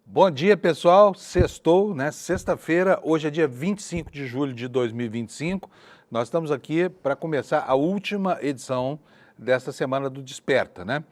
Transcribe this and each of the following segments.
Bom dia, pessoal. Sextou, né? Sexta-feira, hoje é dia 25 de julho de 2025. Nós estamos aqui para começar a última edição desta semana do Desperta, né?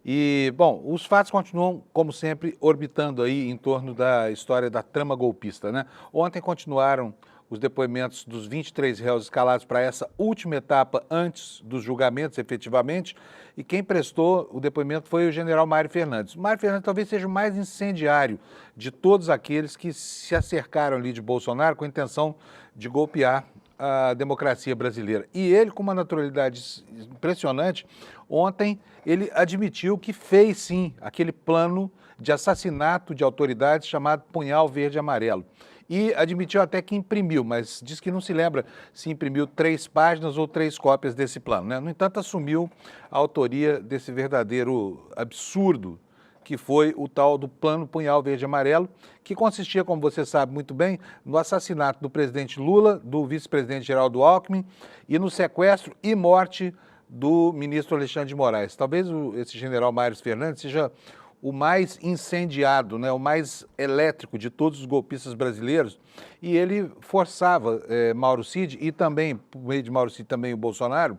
E, bom, os fatos continuam, como sempre, orbitando aí em torno da história da trama golpista, né? Ontem continuaram os depoimentos dos 23 réus escalados para essa última etapa antes dos julgamentos, efetivamente, e quem prestou o depoimento foi o general Mário Fernandes. Mário Fernandes talvez seja o mais incendiário de todos aqueles que se acercaram ali de Bolsonaro com a intenção de golpear a democracia brasileira. E ele, com uma naturalidade impressionante, ontem ele admitiu que fez sim aquele plano de assassinato de autoridades chamado Punhal Verde e Amarelo. E admitiu até que imprimiu, mas diz que não se lembra se imprimiu 3 páginas ou 3 cópias desse plano, né? No entanto, assumiu a autoria desse verdadeiro absurdo que foi o tal do Plano Punhal Verde e Amarelo, que consistia, como você sabe muito bem, no assassinato do presidente Lula, do vice-presidente Geraldo Alckmin e no sequestro e morte do ministro Alexandre de Moraes. Talvez esse general Mário Fernandes seja o mais incendiado, né, o mais elétrico de todos os golpistas brasileiros, e ele forçava Mauro Cid e também, por meio de Mauro Cid, também o Bolsonaro,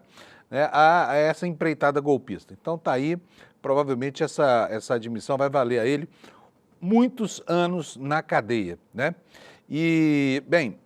né, a essa empreitada golpista. Então está aí, provavelmente essa admissão vai valer a ele muitos anos na cadeia, né? E, bem,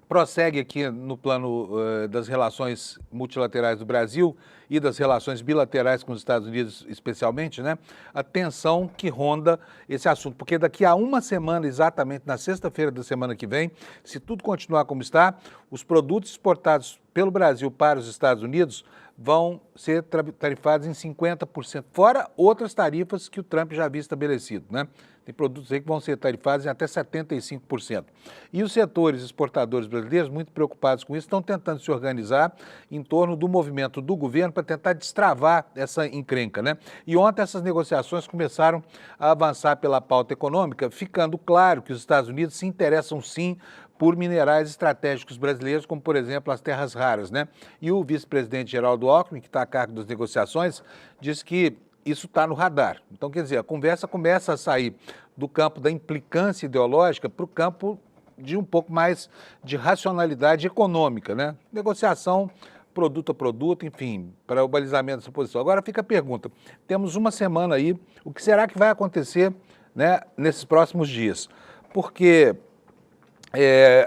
prossegue aqui no plano das relações multilaterais do Brasil e das relações bilaterais com os Estados Unidos, especialmente, né? A tensão que ronda esse assunto. Porque daqui a uma semana, exatamente na sexta-feira da semana que vem, se tudo continuar como está, os produtos exportados pelo Brasil para os Estados Unidos vão ser tarifados em 50%, fora outras tarifas que o Trump já havia estabelecido, né? Tem produtos aí que vão ser tarifados em até 75%. E os setores exportadores brasileiros, muito preocupados com isso, estão tentando se organizar em torno do movimento do governo para tentar destravar essa encrenca, né? E ontem essas negociações começaram a avançar pela pauta econômica, ficando claro que os Estados Unidos se interessam sim por minerais estratégicos brasileiros, como, por exemplo, as terras raras, né? E o vice-presidente Geraldo Alckmin, que está a cargo das negociações, disse que isso está no radar. Então, quer dizer, a conversa começa a sair do campo da implicância ideológica para o campo de um pouco mais de racionalidade econômica, né? Negociação produto a produto, enfim, para o balizamento dessa posição. Agora fica a pergunta, temos uma semana aí, o que será que vai acontecer, né, nesses próximos dias? Porque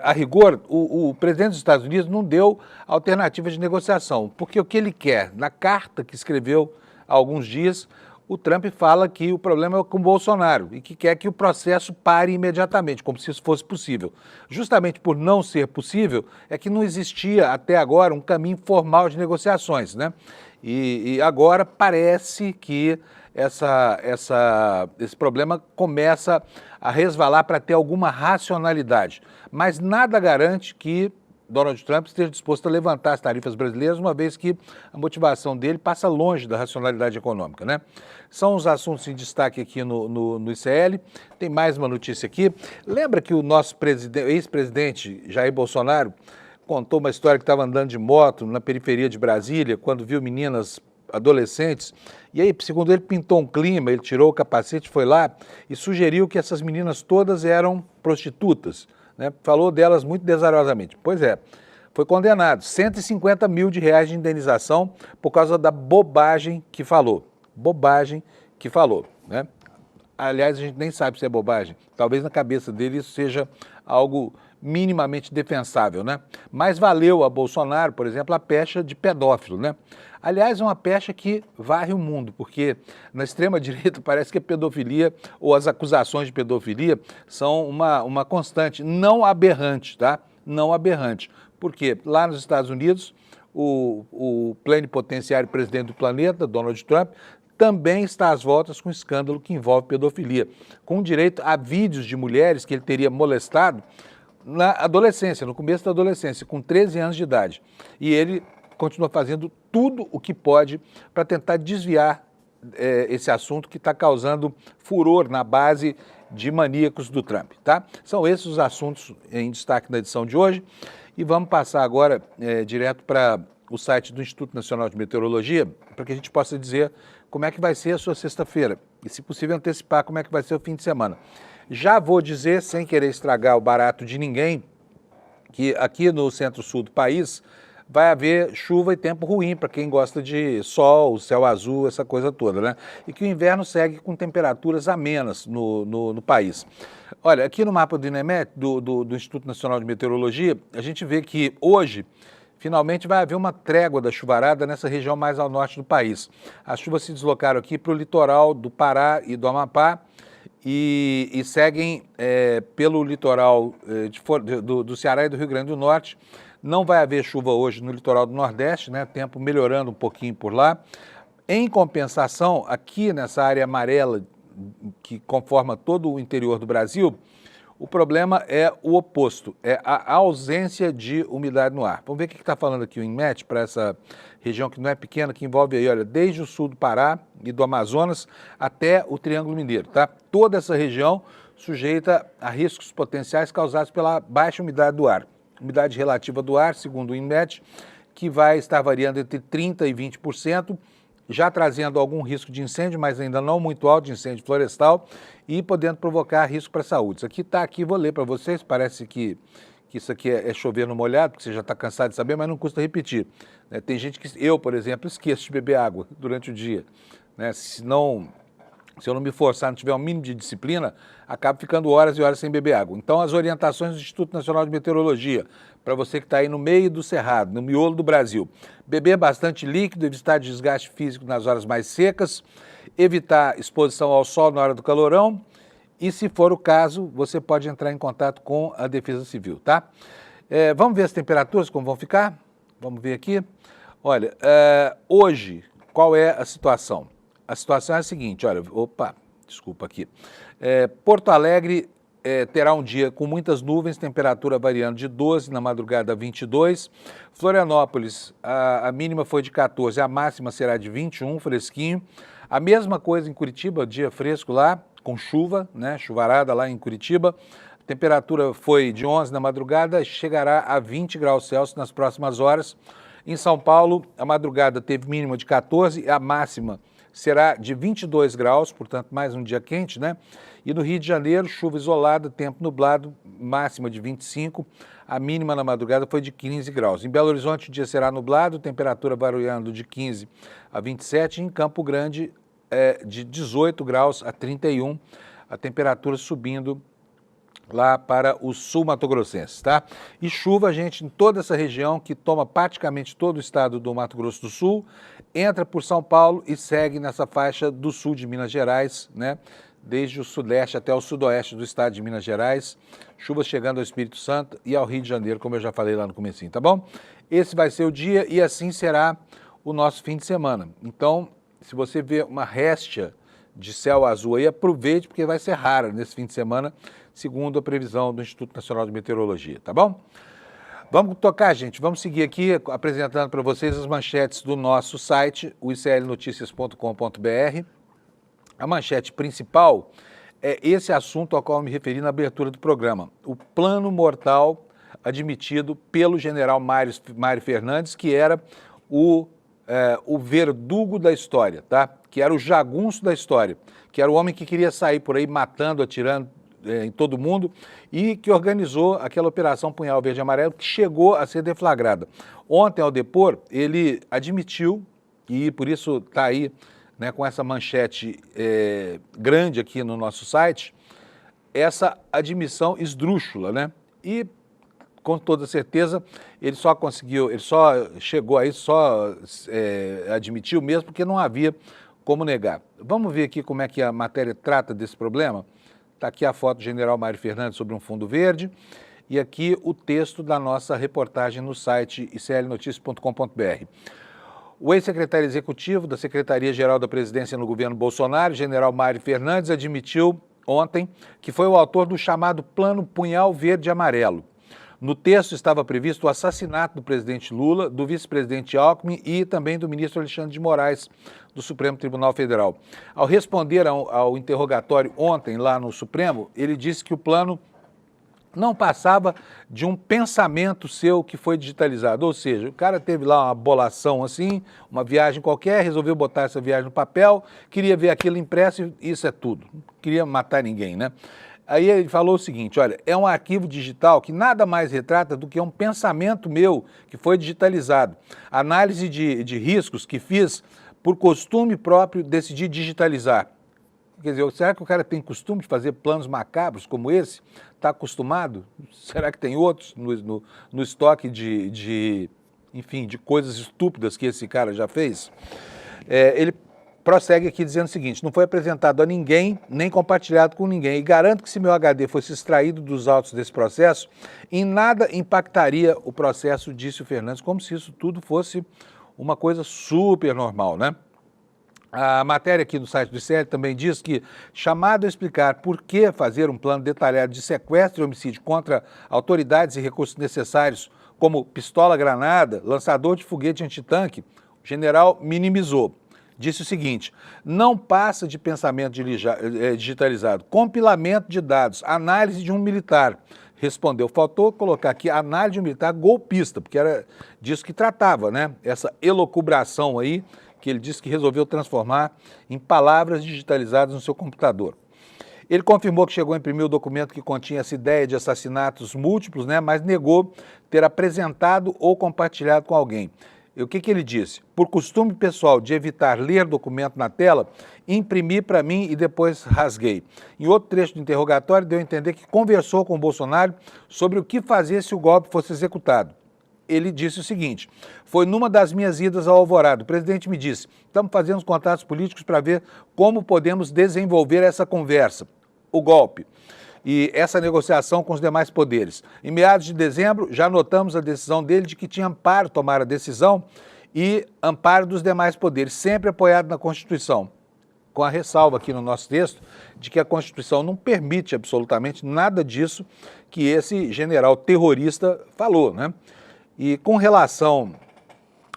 a rigor, o presidente dos Estados Unidos não deu alternativa de negociação, porque o que ele quer, na carta que escreveu há alguns dias, o Trump fala que o problema é com o Bolsonaro e que quer que o processo pare imediatamente, como se isso fosse possível. Justamente por não ser possível, é que não existia até agora um caminho formal de negociações, né? E agora parece que esse problema começa a resvalar para ter alguma racionalidade. Mas nada garante que Donald Trump esteja disposto a levantar as tarifas brasileiras, uma vez que a motivação dele passa longe da racionalidade econômica, né? São os assuntos em destaque aqui no ICL. Tem mais uma notícia aqui. Lembra que o nosso ex-presidente Jair Bolsonaro contou uma história que estava andando de moto na periferia de Brasília, quando viu meninas adolescentes, e aí, segundo ele, pintou um clima, ele tirou o capacete, foi lá e sugeriu que essas meninas todas eram prostitutas, né? Falou delas muito desarosamente. Pois é, foi condenado, 150 mil reais de indenização por causa da bobagem que falou. Bobagem que falou, né? Aliás, a gente nem sabe se é bobagem. Talvez na cabeça dele isso seja algo minimamente defensável, né? Mas valeu a Bolsonaro, por exemplo, a pecha de pedófilo, né? Aliás, é uma pecha que varre o mundo, porque na extrema-direita parece que a pedofilia ou as acusações de pedofilia são uma constante, não aberrante, tá? Não aberrante. Porque lá nos Estados Unidos, o plenipotenciário presidente do planeta, Donald Trump, também está às voltas com um escândalo que envolve pedofilia, com direito a vídeos de mulheres que ele teria molestado na adolescência, no começo da adolescência, com 13 anos de idade. E ele continua fazendo tudo o que pode para tentar desviar esse assunto que está causando furor na base de maníacos do Trump, tá? São esses os assuntos em destaque na edição de hoje. E vamos passar agora direto para o site do Instituto Nacional de Meteorologia, para que a gente possa dizer como é que vai ser a sua sexta-feira e, se possível, antecipar como é que vai ser o fim de semana. Já vou dizer, sem querer estragar o barato de ninguém, que aqui no centro-sul do país vai haver chuva e tempo ruim para quem gosta de sol, céu azul, essa coisa toda, né? E que o inverno segue com temperaturas amenas no país. Olha, aqui no mapa do INEMET, do Instituto Nacional de Meteorologia, a gente vê que hoje, finalmente, vai haver uma trégua da chuvarada nessa região mais ao norte do país. As chuvas se deslocaram aqui para o litoral do Pará e do Amapá, e seguem pelo litoral do Ceará e do Rio Grande do Norte. Não vai haver chuva hoje no litoral do Nordeste, né? Tempo melhorando um pouquinho por lá. Em compensação, aqui nessa área amarela que conforma todo o interior do Brasil, o problema é o oposto, é a ausência de umidade no ar. Vamos ver o que está falando aqui o INMET para essa região que não é pequena, que envolve aí, olha, desde o sul do Pará e do Amazonas até o Triângulo Mineiro, tá? Toda essa região sujeita a riscos potenciais causados pela baixa umidade do ar. Umidade relativa do ar, segundo o INMET, que vai estar variando entre 30% e 20%, já trazendo algum risco de incêndio, mas ainda não muito alto, de incêndio florestal, e podendo provocar risco para a saúde. Isso aqui está aqui, vou ler para vocês, parece que isso aqui é chover no molhado, porque você já está cansado de saber, mas não custa repetir. Tem gente que, eu, por exemplo, esqueço de beber água durante o dia. Se eu não me forçar, não tiver um mínimo de disciplina, acabo ficando horas e horas sem beber água. Então, as orientações do Instituto Nacional de Meteorologia, para você que está aí no meio do cerrado, no miolo do Brasil: beber bastante líquido, evitar desgaste físico nas horas mais secas, evitar exposição ao sol na hora do calorão e, se for o caso, você pode entrar em contato com a Defesa Civil, tá? Vamos ver as temperaturas, como vão ficar? Vamos ver aqui. Olha, hoje, qual é a situação? A situação é a seguinte, olha, desculpa aqui. Porto Alegre terá um dia com muitas nuvens, temperatura variando de 12 na madrugada a 22. Florianópolis, a mínima foi de 14, a máxima será de 21, fresquinho. A mesma coisa em Curitiba, dia fresco lá, com chuva, né, chuvarada lá em Curitiba. A temperatura foi de 11 na madrugada, chegará a 20 graus Celsius nas próximas horas. Em São Paulo, a madrugada teve mínima de 14, a máxima será de 22 graus, portanto, mais um dia quente, né? E no Rio de Janeiro, chuva isolada, tempo nublado, máxima de 25, a mínima na madrugada foi de 15 graus. Em Belo Horizonte, o dia será nublado, temperatura variando de 15 a 27, em Campo Grande, de 18 graus a 31, a temperatura subindo lá para o sul mato-grossense, tá? E chuva, gente, em toda essa região que toma praticamente todo o estado do Mato Grosso do Sul, entra por São Paulo e segue nessa faixa do sul de Minas Gerais, né? Desde o sudeste até o sudoeste do estado de Minas Gerais, chuvas chegando ao Espírito Santo e ao Rio de Janeiro, como eu já falei lá no comecinho, tá bom? Esse vai ser o dia e assim será o nosso fim de semana. Então, se você vê uma réstia de céu azul aí, aproveite, porque vai ser rara nesse fim de semana, segundo a previsão do Instituto Nacional de Meteorologia, tá bom? Vamos tocar, gente, vamos seguir aqui apresentando para vocês as manchetes do nosso site, o iclnoticias.com.br. A manchete principal é esse assunto ao qual eu me referi na abertura do programa, o plano mortal admitido pelo general Mário Fernandes, que era o verdugo da história, tá? Que era o jagunço da história, que era o homem que queria sair por aí matando, atirando em todo mundo e que organizou aquela operação Punhal Verde e Amarelo que chegou a ser deflagrada. Ontem, ao depor, ele admitiu, e por isso está aí, né, com essa manchete grande aqui no nosso site, essa admissão esdrúxula, né? E com toda certeza, ele só chegou aí, admitiu mesmo, porque não havia como negar. Vamos ver aqui como é que a matéria trata desse problema? Está aqui a foto do general Mário Fernandes sobre um fundo verde e aqui o texto da nossa reportagem no site iclnoticias.com.br. O ex-secretário executivo da Secretaria-Geral da Presidência no governo Bolsonaro, general Mário Fernandes, admitiu ontem que foi o autor do chamado Plano Punhal Verde e Amarelo. No texto estava previsto o assassinato do presidente Lula, do vice-presidente Alckmin e também do ministro Alexandre de Moraes, do Supremo Tribunal Federal. Ao responder ao interrogatório ontem lá no Supremo, ele disse que o plano não passava de um pensamento seu que foi digitalizado. Ou seja, o cara teve lá uma bolação assim, uma viagem qualquer, resolveu botar essa viagem no papel, queria ver aquilo impresso e isso é tudo. Não queria matar ninguém, né? Aí ele falou o seguinte, olha, é um arquivo digital que nada mais retrata do que um pensamento meu que foi digitalizado. Análise de riscos que fiz por costume próprio, decidi digitalizar. Quer dizer, será que o cara tem costume de fazer planos macabros como esse? Está acostumado? Será que tem outros no estoque enfim, de coisas estúpidas que esse cara já fez? Ele prossegue aqui dizendo o seguinte, não foi apresentado a ninguém, nem compartilhado com ninguém, e garanto que se meu HD fosse extraído dos autos desse processo, em nada impactaria o processo, disse o Fernandes, como se isso tudo fosse uma coisa super normal, né? A matéria aqui do site do ICL também diz que, chamado a explicar por que fazer um plano detalhado de sequestro e homicídio contra autoridades e recursos necessários, como pistola-granada, lançador de foguete antitanque, o general minimizou. Disse o seguinte, não passa de pensamento digitalizado, compilamento de dados, análise de um militar. Respondeu, faltou colocar aqui análise de um militar golpista, porque era disso que tratava, né? Essa elucubração aí, que ele disse que resolveu transformar em palavras digitalizadas no seu computador. Ele confirmou que chegou a imprimir o documento que continha essa ideia de assassinatos múltiplos, né, mas negou ter apresentado ou compartilhado com alguém. E o que ele disse? Por costume pessoal de evitar ler documento na tela, imprimi para mim e depois rasguei. Em outro trecho do interrogatório, deu a entender que conversou com o Bolsonaro sobre o que fazer se o golpe fosse executado. Ele disse o seguinte, foi numa das minhas idas ao Alvorada, o presidente me disse, estamos fazendo os contatos políticos para ver como podemos desenvolver essa conversa, o golpe, e essa negociação com os demais poderes. Em meados de dezembro, já notamos a decisão dele de que tinha amparo tomar a decisão e amparo dos demais poderes, sempre apoiado na Constituição, com a ressalva aqui no nosso texto de que a Constituição não permite absolutamente nada disso que esse general terrorista falou, né? E com relação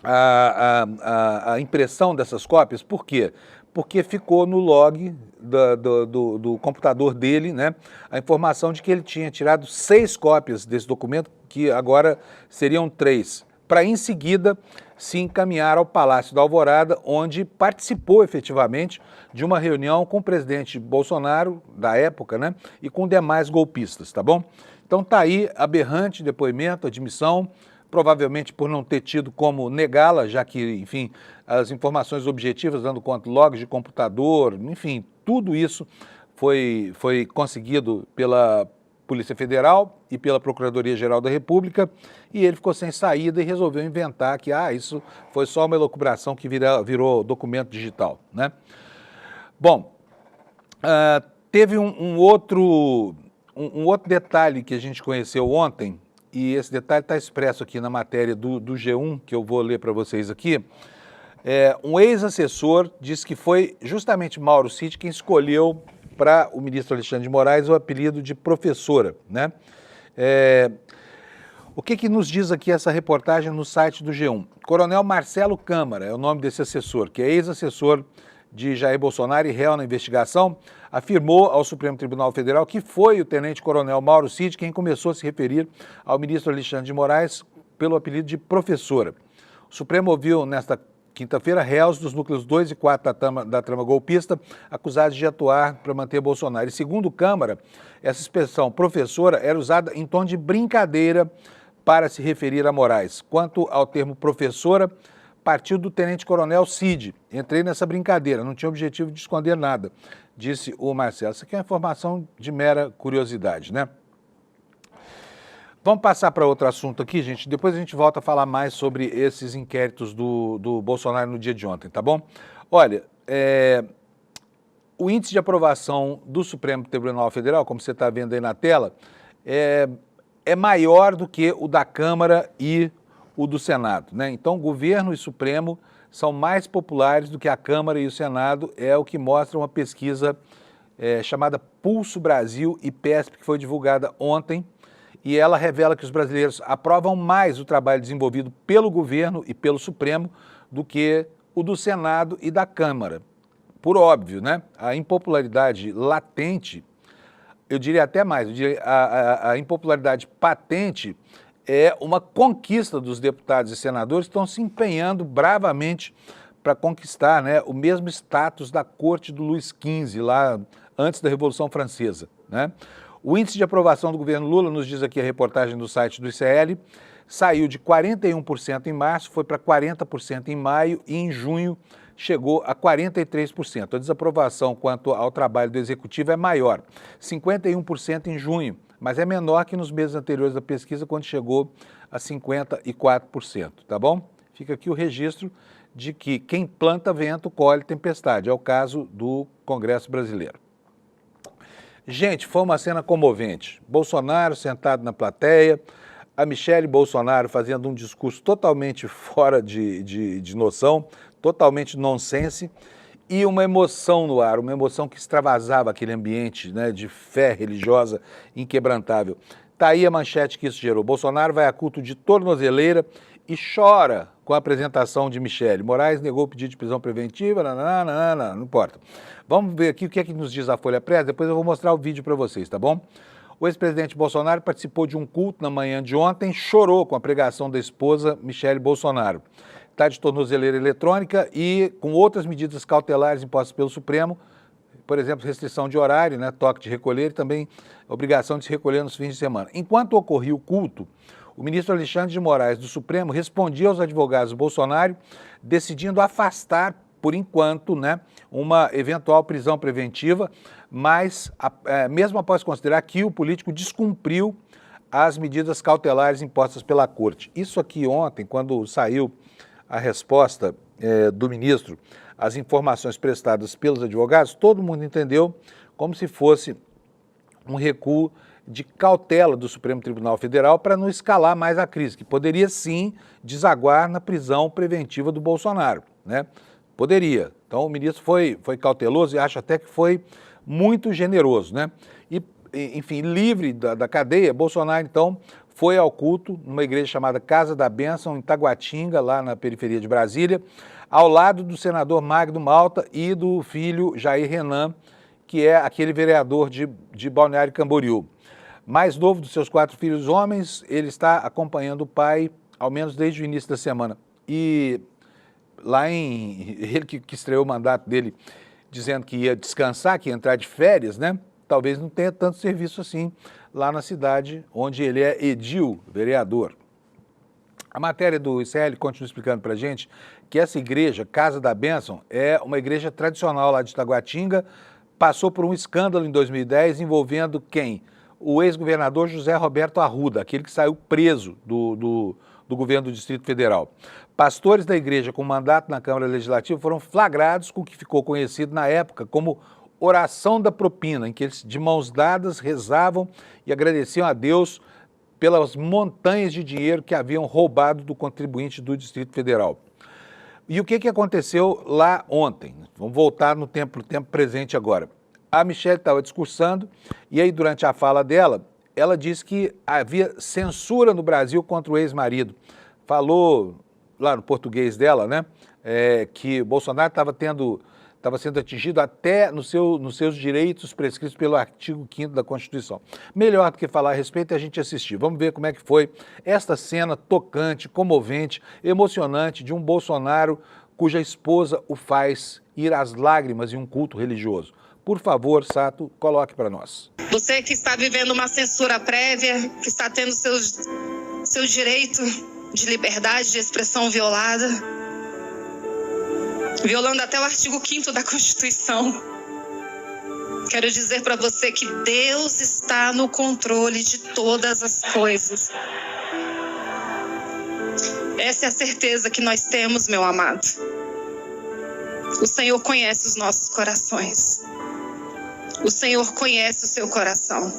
à impressão dessas cópias, por quê? Porque ficou no log do computador dele, né, a informação de que ele tinha tirado 6 cópias desse documento, que agora seriam 3, para em seguida se encaminhar ao Palácio da Alvorada, onde participou efetivamente de uma reunião com o presidente Bolsonaro, da época, né, e com demais golpistas, tá bom? Então tá aí, aberrante depoimento, admissão, provavelmente por não ter tido como negá-la, já que, enfim, as informações objetivas, dando conta logs de computador, enfim, tudo isso foi conseguido pela Polícia Federal e pela Procuradoria-Geral da República, e ele ficou sem saída e resolveu inventar que, isso foi só uma elucubração que virou documento digital, né? Bom, teve um outro detalhe que a gente conheceu ontem, e esse detalhe está expresso aqui na matéria do G1, que eu vou ler para vocês aqui. Um ex-assessor disse que foi justamente Mauro Cid quem escolheu para o ministro Alexandre de Moraes o apelido de professora, né? O que nos diz aqui essa reportagem no site do G1? Coronel Marcelo Câmara é o nome desse assessor, que é ex-assessor de Jair Bolsonaro e réu na investigação, afirmou ao Supremo Tribunal Federal que foi o tenente-coronel Mauro Cid quem começou a se referir ao ministro Alexandre de Moraes pelo apelido de professora. O Supremo ouviu nesta quinta-feira réus dos núcleos 2 e 4 da trama golpista acusados de atuar para manter Bolsonaro. E segundo Câmara, essa expressão professora era usada em tom de brincadeira para se referir a Moraes. Quanto ao termo professora, partiu do tenente-coronel Cid. Entrei nessa brincadeira, não tinha objetivo de esconder nada, disse o Marcelo. Isso aqui é uma informação de mera curiosidade, né? Vamos passar para outro assunto aqui, gente. Depois a gente volta a falar mais sobre esses inquéritos do Bolsonaro no dia de ontem, tá bom? Olha, o índice de aprovação do Supremo Tribunal Federal, como você está vendo aí na tela, é maior do que o da Câmara e o do Senado, né? Então, governo e Supremo são mais populares do que a Câmara e o Senado, é o que mostra uma pesquisa chamada Pulso Brasil e PESP, que foi divulgada ontem, e ela revela que os brasileiros aprovam mais o trabalho desenvolvido pelo governo e pelo Supremo do que o do Senado e da Câmara. Por óbvio, né? A impopularidade latente, eu diria até mais, a impopularidade patente é uma conquista dos deputados e senadores que estão se empenhando bravamente para conquistar, né, o mesmo status da corte do Luís XV, lá antes da Revolução Francesa, né? O índice de aprovação do governo Lula, nos diz aqui a reportagem do site do ICL, saiu de 41% em março, foi para 40% em maio e em junho chegou a 43%. A desaprovação quanto ao trabalho do executivo é maior, 51% em junho, mas é menor que nos meses anteriores da pesquisa, quando chegou a 54%, tá bom? Fica aqui o registro de que quem planta vento colhe tempestade, é o caso do Congresso brasileiro. Gente, foi uma cena comovente. Bolsonaro sentado na plateia, a Michele Bolsonaro fazendo um discurso totalmente fora de noção, totalmente nonsense, e uma emoção no ar, uma emoção que extravasava aquele ambiente, né, de fé religiosa inquebrantável. Está aí a manchete que isso gerou. Bolsonaro vai a culto de tornozeleira e chora com a apresentação de Michele. Moraes negou o pedido de prisão preventiva, não importa. Vamos ver aqui o que é que nos diz a Folha Press, depois eu vou mostrar o vídeo para vocês, tá bom? O ex-presidente Bolsonaro participou de um culto na manhã de ontem, chorou com a pregação da esposa Michele Bolsonaro. Está de tornozeleira eletrônica e com outras medidas cautelares impostas pelo Supremo, por exemplo, restrição de horário, né, toque de recolher e também obrigação de se recolher nos fins de semana. Enquanto ocorria o culto, o ministro Alexandre de Moraes do Supremo respondia aos advogados do Bolsonaro, decidindo afastar, por enquanto, né, uma eventual prisão preventiva, mas mesmo após considerar que o político descumpriu as medidas cautelares impostas pela Corte. Isso aqui ontem, quando saiu a resposta do ministro, as informações prestadas pelos advogados, todo mundo entendeu como se fosse um recuo de cautela do Supremo Tribunal Federal para não escalar mais a crise, que poderia sim desaguar na prisão preventiva do Bolsonaro, né? Poderia. Então o ministro foi cauteloso e acho até que foi muito generoso, né? E, enfim, livre da cadeia, Bolsonaro então foi ao culto numa igreja chamada Casa da Bênção, em Taguatinga, lá na periferia de Brasília, ao lado do senador Magno Malta e do filho Jair Renan, que é aquele vereador de Balneário Camboriú. Mais novo dos seus 4 filhos homens, ele está acompanhando o pai, ao menos desde o início da semana. E lá ele que estreou o mandato dele, dizendo que ia descansar, que ia entrar de férias, né? Talvez não tenha tanto serviço assim lá na cidade onde ele é edil, vereador. A matéria do ICL continua explicando para a gente que essa igreja, Casa da Bênção, é uma igreja tradicional lá de Taguatinga, passou por um escândalo em 2010 envolvendo quem? O ex-governador José Roberto Arruda, aquele que saiu preso do governo do Distrito Federal. Pastores da igreja com mandato na Câmara Legislativa foram flagrados com o que ficou conhecido na época como oração da propina, em que eles de mãos dadas rezavam e agradeciam a Deus pelas montanhas de dinheiro que haviam roubado do contribuinte do Distrito Federal. E o que aconteceu lá ontem? Vamos voltar no tempo presente agora. A Michele estava discursando e aí durante a fala dela, ela disse que havia censura no Brasil contra o ex-marido. Falou lá no português dela, né, que Bolsonaro estava sendo atingido até nos seus direitos prescritos pelo artigo 5º da Constituição. Melhor do que falar a respeito é a gente assistir. Vamos ver como é que foi esta cena tocante, comovente, emocionante de um Bolsonaro cuja esposa o faz ir às lágrimas em um culto religioso. Por favor, Sato, coloque para nós. Você que está vivendo uma censura prévia, que está tendo seu direito de liberdade de expressão violada, violando até o artigo 5º da Constituição. Quero dizer para você que Deus está no controle de todas as coisas. Essa é a certeza que nós temos, meu amado. O Senhor conhece os nossos corações. O Senhor conhece o seu coração.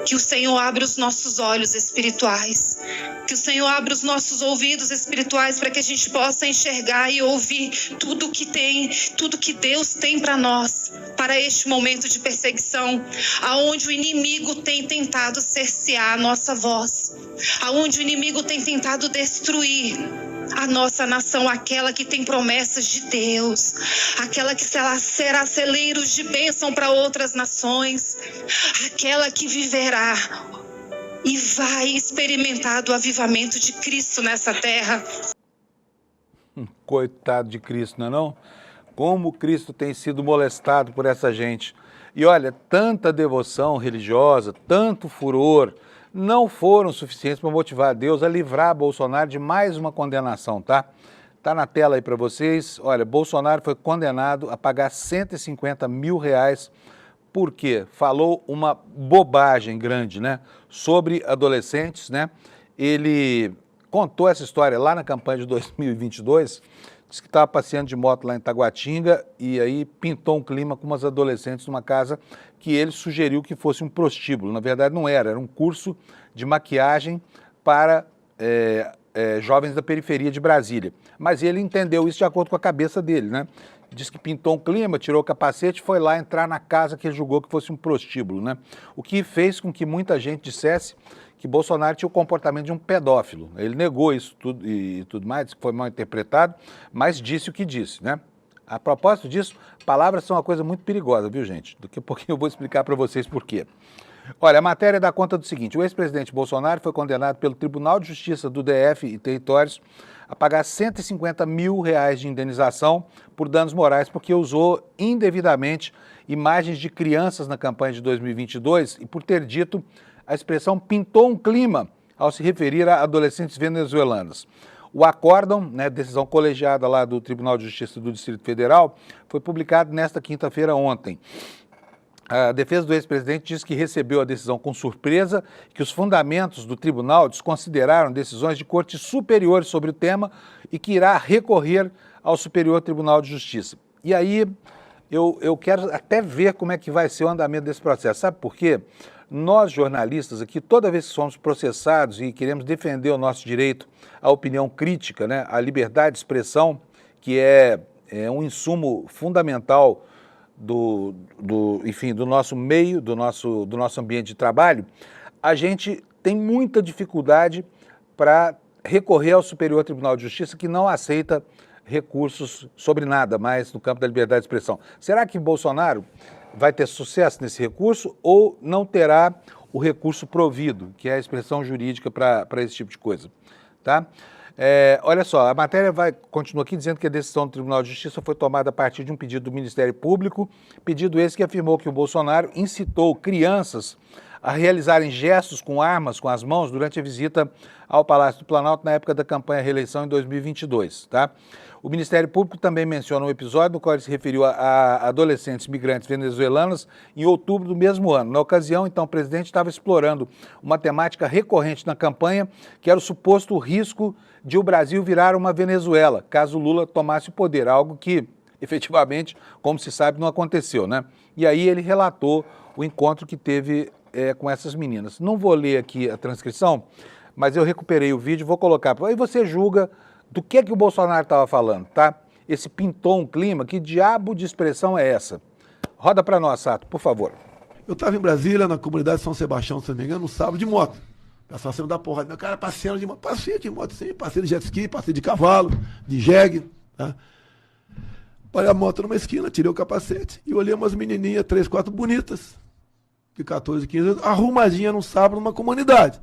Que o Senhor abra os nossos olhos espirituais. Que o Senhor abra os nossos ouvidos espirituais para que a gente possa enxergar e ouvir tudo que Deus tem para nós, para este momento de perseguição, aonde o inimigo tem tentado cercear a nossa voz, aonde o inimigo tem tentado destruir a nossa nação, aquela que tem promessas de Deus, aquela que será celeiros de bênção para outras nações, aquela que viverá e vai experimentar do avivamento de Cristo nessa terra. Coitado de Cristo, não é não? Como Cristo tem sido molestado por essa gente. E olha, tanta devoção religiosa, tanto furor, não foram suficientes para motivar Deus a livrar Bolsonaro de mais uma condenação, tá? Tá na tela aí para vocês. Olha, Bolsonaro foi condenado a pagar 150 mil reais porque falou uma bobagem grande, né? Sobre adolescentes, né? Ele contou essa história lá na campanha de 2022, disse que estava passeando de moto lá em Taguatinga e aí pintou um clima com umas adolescentes numa casa que ele sugeriu que fosse um prostíbulo. Na verdade não era, era um curso de maquiagem para jovens da periferia de Brasília. Mas ele entendeu isso de acordo com a cabeça dele, né? Diz que pintou um clima, tirou o capacete e foi lá entrar na casa que ele julgou que fosse um prostíbulo, né? O que fez com que muita gente dissesse que Bolsonaro tinha o comportamento de um pedófilo. Ele negou isso tudo e tudo mais, disse que foi mal interpretado, mas disse o que disse, né? A propósito disso, palavras são uma coisa muito perigosa, viu, gente? Daqui a pouquinho eu vou explicar para vocês por quê. Olha, a matéria dá conta do seguinte: o ex-presidente Bolsonaro foi condenado pelo Tribunal de Justiça do DF e Territórios a pagar 150 mil reais de indenização por danos morais porque usou indevidamente imagens de crianças na campanha de 2022 e por ter dito a expressão pintou um clima ao se referir a adolescentes venezuelanas. O acórdão, né, decisão colegiada lá do Tribunal de Justiça do Distrito Federal, foi publicado nesta quinta-feira ontem. A defesa do ex-presidente diz que recebeu a decisão com surpresa, que os fundamentos do tribunal desconsideraram decisões de cortes superiores sobre o tema e que irá recorrer ao Superior Tribunal de Justiça. E aí eu quero até ver como é que vai ser o andamento desse processo. Sabe por quê? Nós, jornalistas aqui, toda vez que somos processados e queremos defender o nosso direito à opinião crítica, né, à liberdade de expressão, que é um insumo fundamental enfim, do nosso meio, do nosso ambiente de trabalho, a gente tem muita dificuldade para recorrer ao Superior Tribunal de Justiça, que não aceita recursos sobre nada mais no campo da liberdade de expressão. Será que Bolsonaro vai ter sucesso nesse recurso ou não terá o recurso provido, que é a expressão jurídica para esse tipo de coisa, tá? Olha só, a matéria continua aqui dizendo que a decisão do Tribunal de Justiça foi tomada a partir de um pedido do Ministério Público, pedido esse que afirmou que o Bolsonaro incitou crianças a realizarem gestos com armas com as mãos durante a visita ao Palácio do Planalto na época da campanha à reeleição em 2022, tá? O Ministério Público também menciona um episódio no qual ele se referiu a adolescentes migrantes venezuelanas em outubro do mesmo ano. Na ocasião, então, o presidente estava explorando uma temática recorrente na campanha, que era o suposto risco de o Brasil virar uma Venezuela, caso Lula tomasse o poder, algo que, efetivamente, como se sabe, não aconteceu, né? E aí ele relatou o encontro que teve com essas meninas. Não vou ler aqui a transcrição, mas eu recuperei o vídeo, vou colocar. Aí você julga do que o Bolsonaro estava falando, tá? Esse pintou um clima, que diabo de expressão é essa? Roda para nós, Sato, por favor. Eu estava em Brasília, na comunidade de São Sebastião, se não me engano, no sábado de moto. O pessoal saindo da porrada. Meu cara passeando de moto. Passei de moto, sim. Passei de jet ski, passei de cavalo, de jegue. Tá? Parei a moto numa esquina, tirei o capacete e olhei umas menininhas, 3, 4 bonitas, de 14, 15 anos, arrumadinhas num sábado numa comunidade.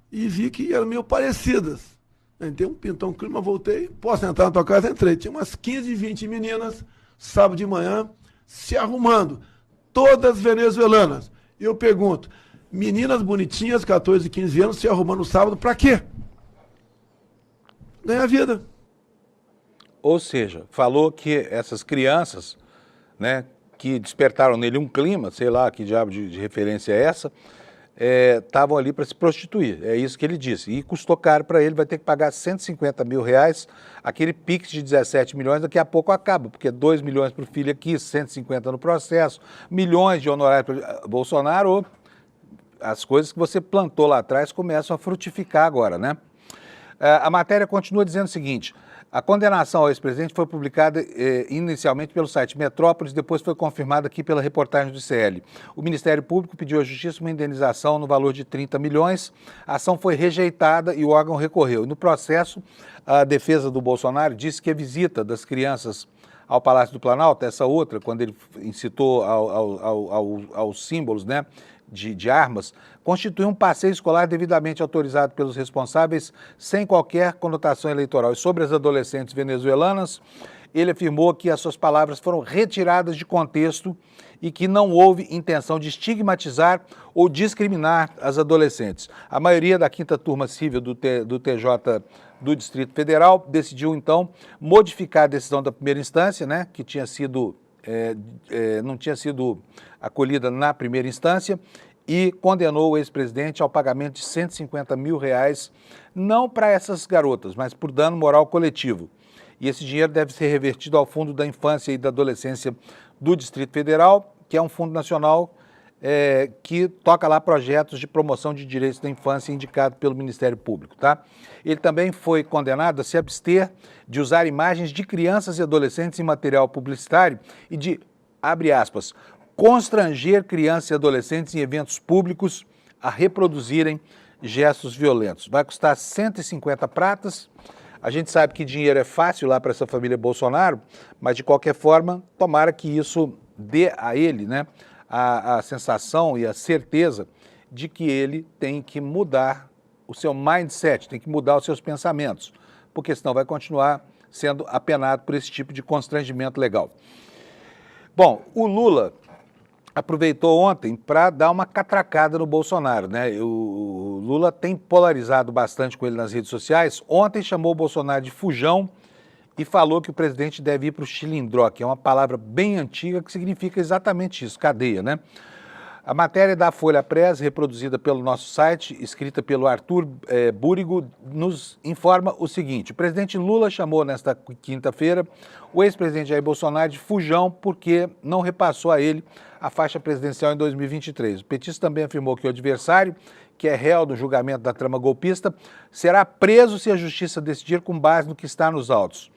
E vi que eram meio parecidas. Entrei pintou um clima, voltei. Posso entrar na tua casa? Entrei. Tinha umas 15, 20 meninas, sábado de manhã, se arrumando. Todas venezuelanas. E eu pergunto, meninas bonitinhas, 14, 15 anos, se arrumando no sábado, pra quê? Ganhar vida. Ou seja, falou que essas crianças, né, que despertaram nele um clima, sei lá que diabo de referência é essa, estavam ali para se prostituir. É isso que ele disse. E custou caro para ele, vai ter que pagar 150 mil reais, aquele Pix de 17 milhões, daqui a pouco acaba, porque 2 milhões para o filho aqui, 150 no processo, milhões de honorários para Bolsonaro, as coisas que você plantou lá atrás começam a frutificar agora, né? A matéria continua dizendo o seguinte: a condenação ao ex-presidente foi publicada inicialmente pelo site Metrópolis, depois foi confirmada aqui pela reportagem do ICL. O Ministério Público pediu à Justiça uma indenização no valor de 30 milhões, a ação foi rejeitada e o órgão recorreu. E no processo, a defesa do Bolsonaro disse que a visita das crianças ao Palácio do Planalto, essa outra, quando ele incitou aos símbolos, né, de armas, constitui um passeio escolar devidamente autorizado pelos responsáveis, sem qualquer conotação eleitoral. E sobre as adolescentes venezuelanas, ele afirmou que as suas palavras foram retiradas de contexto e que não houve intenção de estigmatizar ou discriminar as adolescentes. A maioria da 5ª Turma Civil do TJ do Distrito Federal decidiu, então, modificar a decisão da primeira instância, né, que tinha sido, não tinha sido acolhida na primeira instância, e condenou o ex-presidente ao pagamento de R$150 mil, não para essas garotas, mas por dano moral coletivo. E esse dinheiro deve ser revertido ao Fundo da Infância e da Adolescência do Distrito Federal, que é um fundo nacional que toca lá projetos de promoção de direitos da infância indicado pelo Ministério Público, tá? Ele também foi condenado a se abster de usar imagens de crianças e adolescentes em material publicitário e de, abre aspas, constranger crianças e adolescentes em eventos públicos a reproduzirem gestos violentos. Vai custar 150 pratas. A gente sabe que dinheiro é fácil lá para essa família Bolsonaro, mas de qualquer forma, tomara que isso dê a ele, né, a sensação e a certeza de que ele tem que mudar o seu mindset, tem que mudar os seus pensamentos, porque senão vai continuar sendo apenado por esse tipo de constrangimento legal. Bom, o Lula aproveitou ontem para dar uma catracada no Bolsonaro, né? O Lula tem polarizado bastante com ele nas redes sociais. Ontem chamou o Bolsonaro de fujão e falou que o presidente deve ir para o chilindró, que é uma palavra bem antiga que significa exatamente isso, cadeia, né? A matéria da Folha Press, reproduzida pelo nosso site, escrita pelo Arthur Búrigo, nos informa o seguinte: o presidente Lula chamou nesta quinta-feira o ex-presidente Jair Bolsonaro de fujão porque não repassou a ele a faixa presidencial em 2023. O petista também afirmou que o adversário, que é réu do julgamento da trama golpista, será preso se a justiça decidir com base no que está nos autos.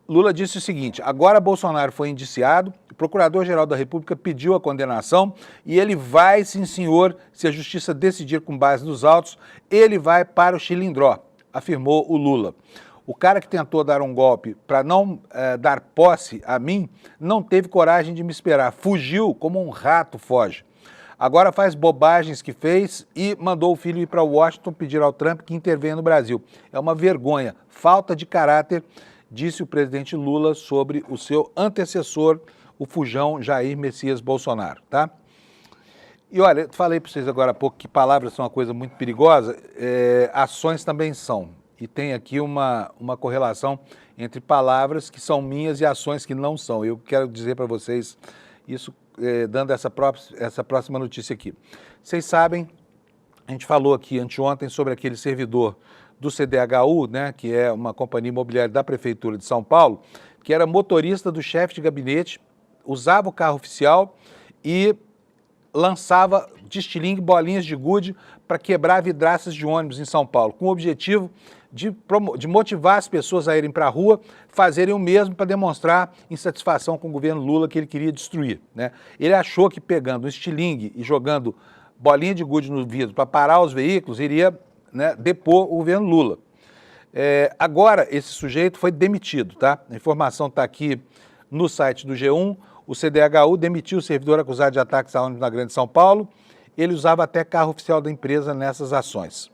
Lula disse o seguinte: agora Bolsonaro foi indiciado, o Procurador-Geral da República pediu a condenação e ele vai, sim senhor, se a justiça decidir com base nos autos, ele vai para o chilindró, afirmou o Lula. O cara que tentou dar um golpe para não dar posse a mim, não teve coragem de me esperar, fugiu como um rato foge. Agora faz bobagens que fez e mandou o filho ir para Washington pedir ao Trump que intervenha no Brasil. É uma vergonha, falta de caráter, disse o presidente Lula sobre o seu antecessor, o fujão Jair Messias Bolsonaro, tá? E olha, eu falei para vocês agora há pouco que palavras são uma coisa muito perigosa, ações também são. E tem aqui uma correlação entre palavras que são minhas e ações que não são. Eu quero dizer para vocês isso, dando essa próxima notícia aqui. Vocês sabem, a gente falou aqui anteontem sobre aquele servidor do CDHU, né, que é uma companhia imobiliária da Prefeitura de São Paulo, que era motorista do chefe de gabinete, usava o carro oficial e lançava de estilingue bolinhas de gude para quebrar vidraças de ônibus em São Paulo, com o objetivo de motivar as pessoas a irem para a rua, fazerem o mesmo para demonstrar insatisfação com o governo Lula que ele queria destruir, né? Ele achou que pegando um estilingue e jogando bolinha de gude no vidro para parar os veículos, iria, né, depor o governo Lula. Agora, esse sujeito foi demitido, tá? A informação está aqui no site do G1. O CDHU demitiu o servidor acusado de ataques a ônibus na Grande São Paulo. Ele usava até carro oficial da empresa nessas ações.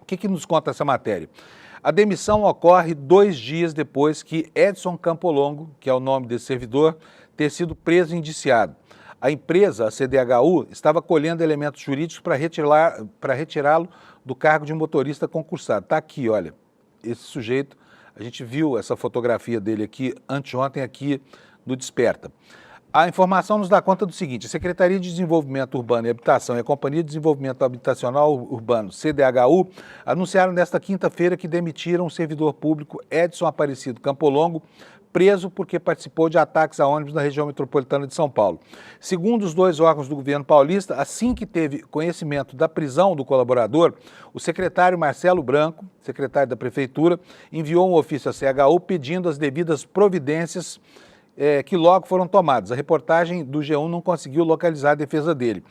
O que nos conta essa matéria? A demissão ocorre 2 dias depois que Edson Campolongo, que é o nome desse servidor, ter sido preso e indiciado. A empresa, a CDHU, estava colhendo elementos jurídicos para retirá-lo do cargo de motorista concursado. Está aqui, olha, esse sujeito, a gente viu essa fotografia dele aqui anteontem aqui no Desperta. A informação nos dá conta do seguinte: a Secretaria de Desenvolvimento Urbano e Habitação e a Companhia de Desenvolvimento Habitacional Urbano, CDHU, anunciaram nesta quinta-feira que demitiram o servidor público Edson Aparecido Campolongo, preso porque participou de ataques a ônibus na região metropolitana de São Paulo. Segundo os 2 órgãos do governo paulista, assim que teve conhecimento da prisão do colaborador, o secretário Marcelo Branco, secretário da Prefeitura, enviou um ofício à CDHU pedindo as devidas providências que logo foram tomadas. A reportagem do G1 não conseguiu localizar a defesa dele.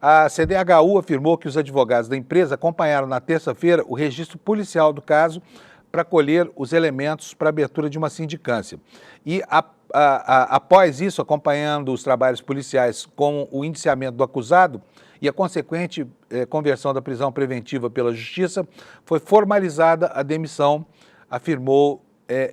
A CDHU afirmou que os advogados da empresa acompanharam na terça-feira o registro policial do caso para colher os elementos para a abertura de uma sindicância. E após isso, acompanhando os trabalhos policiais com o indiciamento do acusado e a consequente conversão da prisão preventiva pela Justiça, foi formalizada a demissão, afirmou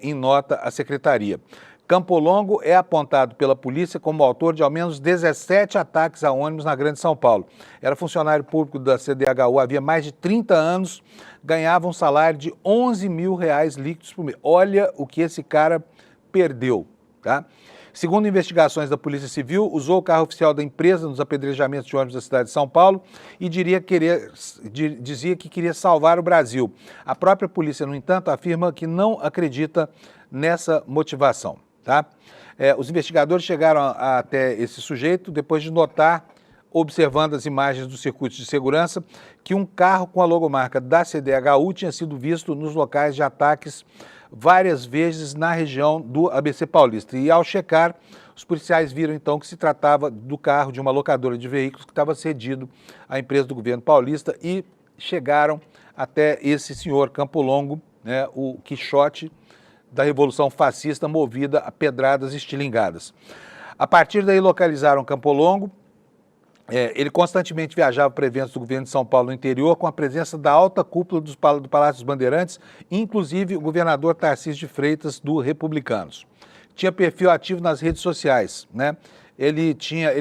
em nota à secretaria. Campo Longo é apontado pela polícia como autor de ao menos 17 ataques a ônibus na Grande São Paulo. Era funcionário público da CDHU havia mais de 30 anos, ganhava um salário de R$11 mil líquidos por mês. Olha o que esse cara perdeu, tá? Segundo investigações da Polícia Civil, usou o carro oficial da empresa nos apedrejamentos de ônibus da cidade de São Paulo e dizia que queria salvar o Brasil. A própria polícia, no entanto, afirma que não acredita nessa motivação. Tá? Os investigadores chegaram até esse sujeito depois de notar, observando as imagens do circuito de segurança, que um carro com a logomarca da CDHU tinha sido visto nos locais de ataques várias vezes na região do ABC Paulista. E ao checar, os policiais viram então que se tratava do carro de uma locadora de veículos que estava cedido à empresa do governo paulista e chegaram até esse senhor Campo Longo, né, o Quixote da Revolução Fascista movida a pedradas e estilingadas. A partir daí localizaram Campo Longo. Ele constantemente viajava para eventos do governo de São Paulo no interior com a presença da alta cúpula do Palácio dos Bandeirantes, inclusive o governador Tarcísio de Freitas, do Republicanos. Tinha perfil ativo nas redes sociais, né? Ele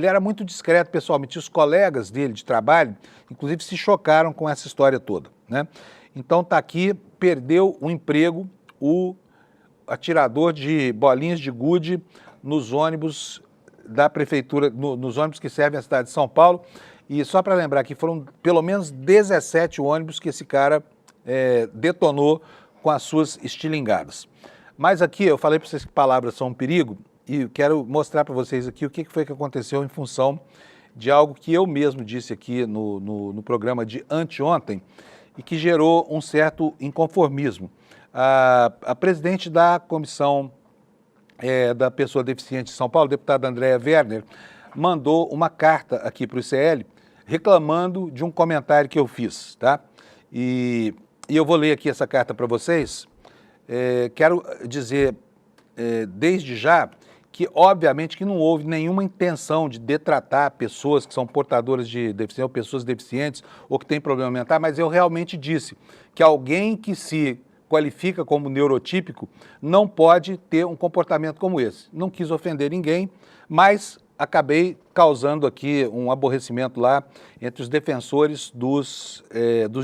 era muito discreto pessoalmente. Os colegas dele de trabalho, inclusive, se chocaram com essa história toda, né? Então está aqui, perdeu o emprego, o atirador de bolinhas de gude nos ônibus da prefeitura, nos ônibus que servem a cidade de São Paulo. E só para lembrar que foram pelo menos 17 ônibus que esse cara detonou com as suas estilingadas. Mas aqui eu falei para vocês que palavras são um perigo e quero mostrar para vocês aqui o que foi que aconteceu em função de algo que eu mesmo disse aqui no programa de anteontem e que gerou um certo inconformismo. A presidente da Comissão da Pessoa Deficiente de São Paulo, a deputada Andréa Werner, mandou uma carta aqui para o ICL reclamando de um comentário que eu fiz, tá? E eu vou ler aqui essa carta para vocês. Quero dizer desde já que, obviamente, que não houve nenhuma intenção de detratar pessoas que são portadoras de deficiência ou pessoas deficientes ou que têm problema mental, mas eu realmente disse que alguém que se qualifica como neurotípico não pode ter um comportamento como esse. Não quis ofender ninguém, mas acabei causando aqui um aborrecimento lá entre os defensores dos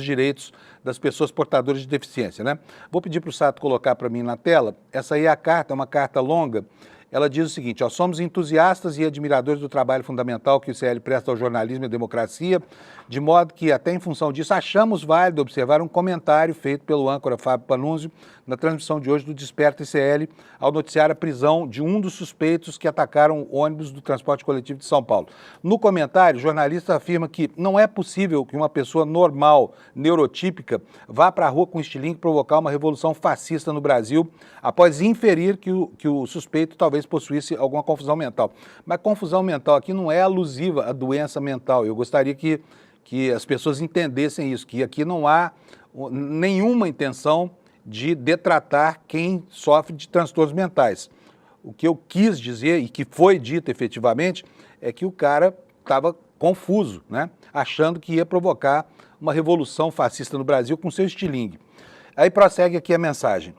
direitos das pessoas portadoras de deficiência, né? Vou pedir para o Sato colocar para mim na tela. Essa aí é a carta, é uma carta longa. Ela diz o seguinte: somos entusiastas e admiradores do trabalho fundamental que o ICL presta ao jornalismo e à democracia, de modo que, até em função disso, achamos válido observar um comentário feito pelo âncora Fábio Panunzio na transmissão de hoje do Desperta ICL, ao noticiar a prisão de um dos suspeitos que atacaram o ônibus do transporte coletivo de São Paulo. No comentário, o jornalista afirma que não é possível que uma pessoa normal, neurotípica, vá para a rua com estilingue e provocar uma revolução fascista no Brasil, após inferir que o suspeito talvez possuísse alguma confusão mental. Mas confusão mental aqui não é alusiva à doença mental. Eu gostaria que as pessoas entendessem isso, que aqui não há nenhuma intenção de detratar quem sofre de transtornos mentais. O que eu quis dizer, e que foi dito efetivamente, é que o cara estava confuso, né? Achando que ia provocar uma revolução fascista no Brasil com seu estilingue. Aí prossegue aqui a mensagem.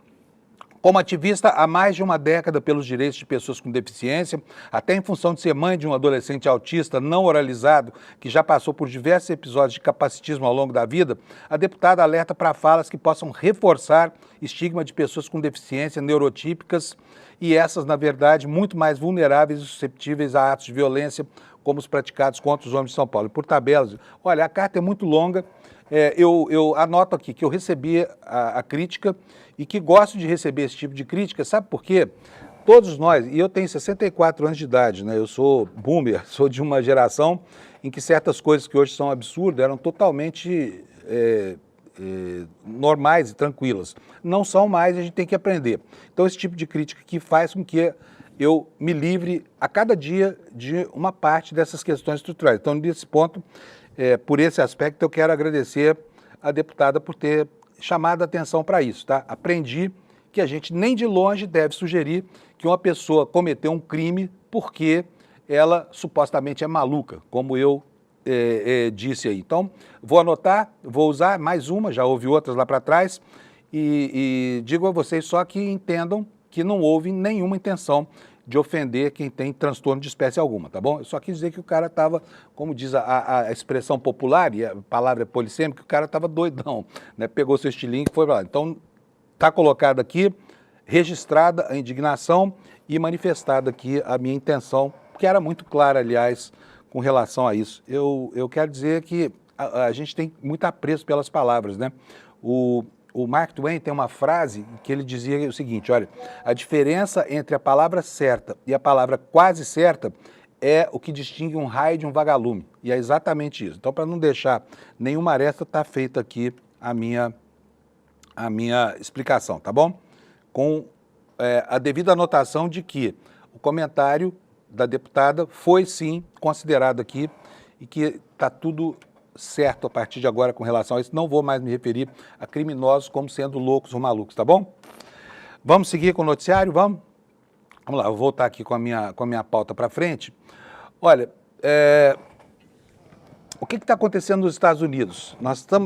Como ativista há mais de uma década pelos direitos de pessoas com deficiência, até em função de ser mãe de um adolescente autista não oralizado, que já passou por diversos episódios de capacitismo ao longo da vida, a deputada alerta para falas que possam reforçar estigma de pessoas com deficiência neurotípicas e essas, na verdade, muito mais vulneráveis e susceptíveis a atos de violência, como os praticados contra os homens de São Paulo. E por tabelas, olha, a carta é muito longa. Eu anoto aqui que eu recebi a crítica e que gosto de receber esse tipo de crítica, sabe por quê? Todos nós, e eu tenho 64 anos de idade, né? Eu sou boomer, sou de uma geração em que certas coisas que hoje são absurdas eram totalmente normais e tranquilas. Não são mais, a gente tem que aprender. Então esse tipo de crítica que faz com que eu me livre a cada dia de uma parte dessas questões estruturais. Então, nesse ponto, por esse aspecto, eu quero agradecer a deputada por ter chamado a atenção para isso, tá? Aprendi que a gente nem de longe deve sugerir que uma pessoa cometeu um crime porque ela supostamente é maluca, como eu disse aí. Então, vou anotar, vou usar mais uma, já houve outras lá para trás, e digo a vocês só que entendam que não houve nenhuma intenção de ofender quem tem transtorno de espécie alguma, tá bom? Eu só quis dizer que o cara estava, como diz a expressão popular, e a palavra é polissêmica, que o cara estava doidão, né? Pegou seu estilingue e foi para lá. Então, está colocado aqui, registrada a indignação e manifestada aqui a minha intenção, que era muito clara, aliás, com relação a isso. Eu quero dizer que a gente tem muito apreço pelas palavras, né? O Mark Twain tem uma frase que ele dizia o seguinte, olha, a diferença entre a palavra certa e a palavra quase certa é o que distingue um raio de um vagalume. E é exatamente isso. Então, para não deixar nenhuma aresta, está feita aqui a minha explicação, tá bom? Com a devida anotação de que o comentário da deputada foi sim considerado aqui e que está tudo certo a partir de agora com relação a isso. Não vou mais me referir a criminosos como sendo loucos ou malucos, tá bom? Vamos seguir com o noticiário? Vamos? Vamos lá, eu vou voltar aqui com a minha pauta para frente. Olha, o que está acontecendo nos Estados Unidos?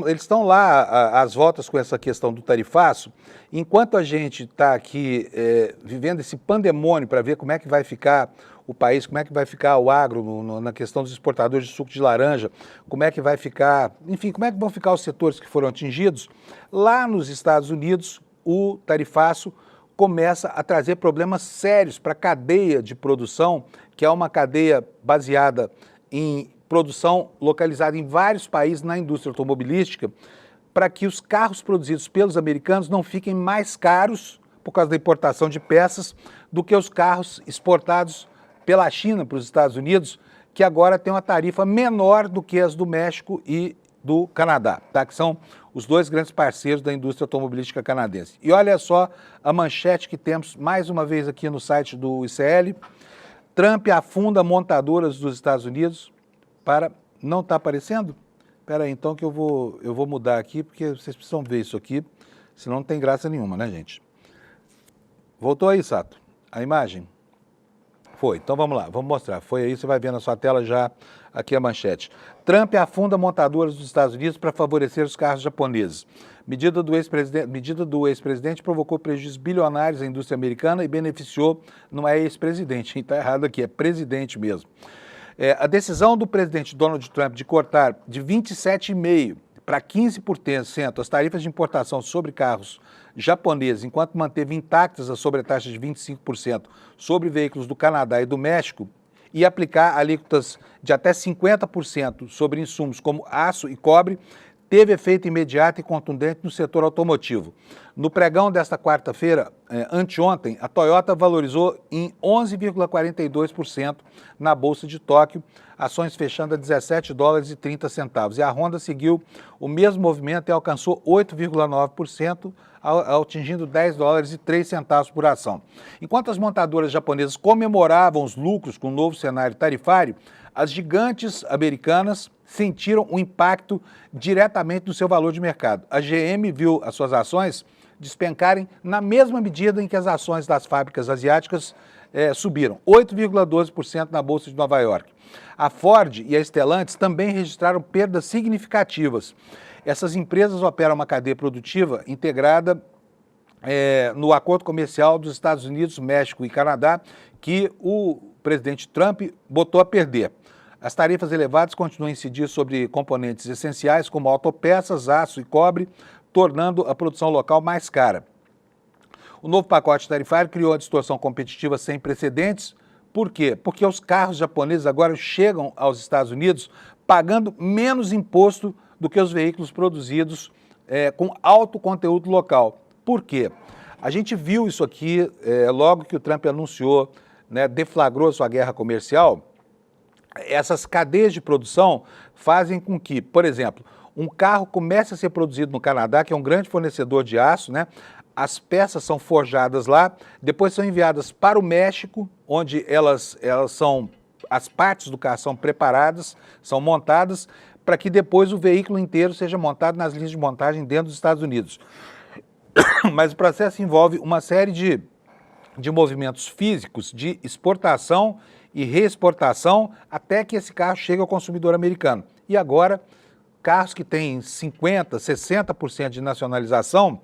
Eles estão lá às voltas com essa questão do tarifaço. Enquanto a gente está aqui vivendo esse pandemônio para ver como é que vai ficar o país, como é que vai ficar o agro na questão dos exportadores de suco de laranja, como é que vai ficar, enfim, como é que vão ficar os setores que foram atingidos, lá nos Estados Unidos o tarifaço começa a trazer problemas sérios para a cadeia de produção, que é uma cadeia baseada em produção localizada em vários países na indústria automobilística, para que os carros produzidos pelos americanos não fiquem mais caros, por causa da importação de peças, do que os carros exportados pela China para os Estados Unidos, que agora tem uma tarifa menor do que as do México e do Canadá, tá? Que são os dois grandes parceiros da indústria automobilística canadense. E olha só a manchete que temos mais uma vez aqui no site do ICL. Trump afunda montadoras dos Estados Unidos para... Não está aparecendo? Espera aí, então que eu vou mudar aqui, porque vocês precisam ver isso aqui, senão não tem graça nenhuma, né, gente? Voltou aí, Sato, a imagem? Foi, então vamos lá, vamos mostrar. Foi aí, você vai ver na sua tela já aqui a manchete. Trump afunda montadoras dos Estados Unidos para favorecer os carros japoneses. Medida do ex-presidente provocou prejuízos bilionários à indústria americana e beneficiou, não é ex-presidente, está errado aqui, é presidente mesmo. A decisão do presidente Donald Trump de cortar de 27,5% para 15% as tarifas de importação sobre carros japoneses, enquanto manteve intactas a sobretaxa de 25% sobre veículos do Canadá e do México, e aplicar alíquotas de até 50% sobre insumos como aço e cobre, teve efeito imediato e contundente no setor automotivo. No pregão desta quarta-feira, anteontem, a Toyota valorizou em 11,42% na Bolsa de Tóquio, ações fechando a $17,30. E a Honda seguiu o mesmo movimento e alcançou 8,9%, atingindo $10,03 por ação. Enquanto as montadoras japonesas comemoravam os lucros com o novo cenário tarifário, as gigantes americanas sentiram o impacto diretamente no seu valor de mercado. A GM viu as suas ações despencarem na mesma medida em que as ações das fábricas asiáticas subiram, 8,12% na Bolsa de Nova York. A Ford e a Stellantis também registraram perdas significativas. Essas empresas operam uma cadeia produtiva integrada no acordo comercial dos Estados Unidos, México e Canadá, que o presidente Trump botou a perder. As tarifas elevadas continuam a incidir sobre componentes essenciais como autopeças, aço e cobre, tornando a produção local mais cara. O novo pacote tarifário criou uma distorção competitiva sem precedentes. Por quê? Porque os carros japoneses agora chegam aos Estados Unidos pagando menos imposto do que os veículos produzidos com alto conteúdo local. Por quê? A gente viu isso aqui logo que o Trump anunciou, né, deflagrou sua guerra comercial. Essas cadeias de produção fazem com que, por exemplo, um carro comece a ser produzido no Canadá, que é um grande fornecedor de aço, né? As peças são forjadas lá, depois são enviadas para o México, onde as partes do carro são preparadas, são montadas, para que depois o veículo inteiro seja montado nas linhas de montagem dentro dos Estados Unidos. Mas o processo envolve uma série de movimentos físicos de exportação e reexportação até que esse carro chegue ao consumidor americano. E agora, carros que têm 50%, 60% de nacionalização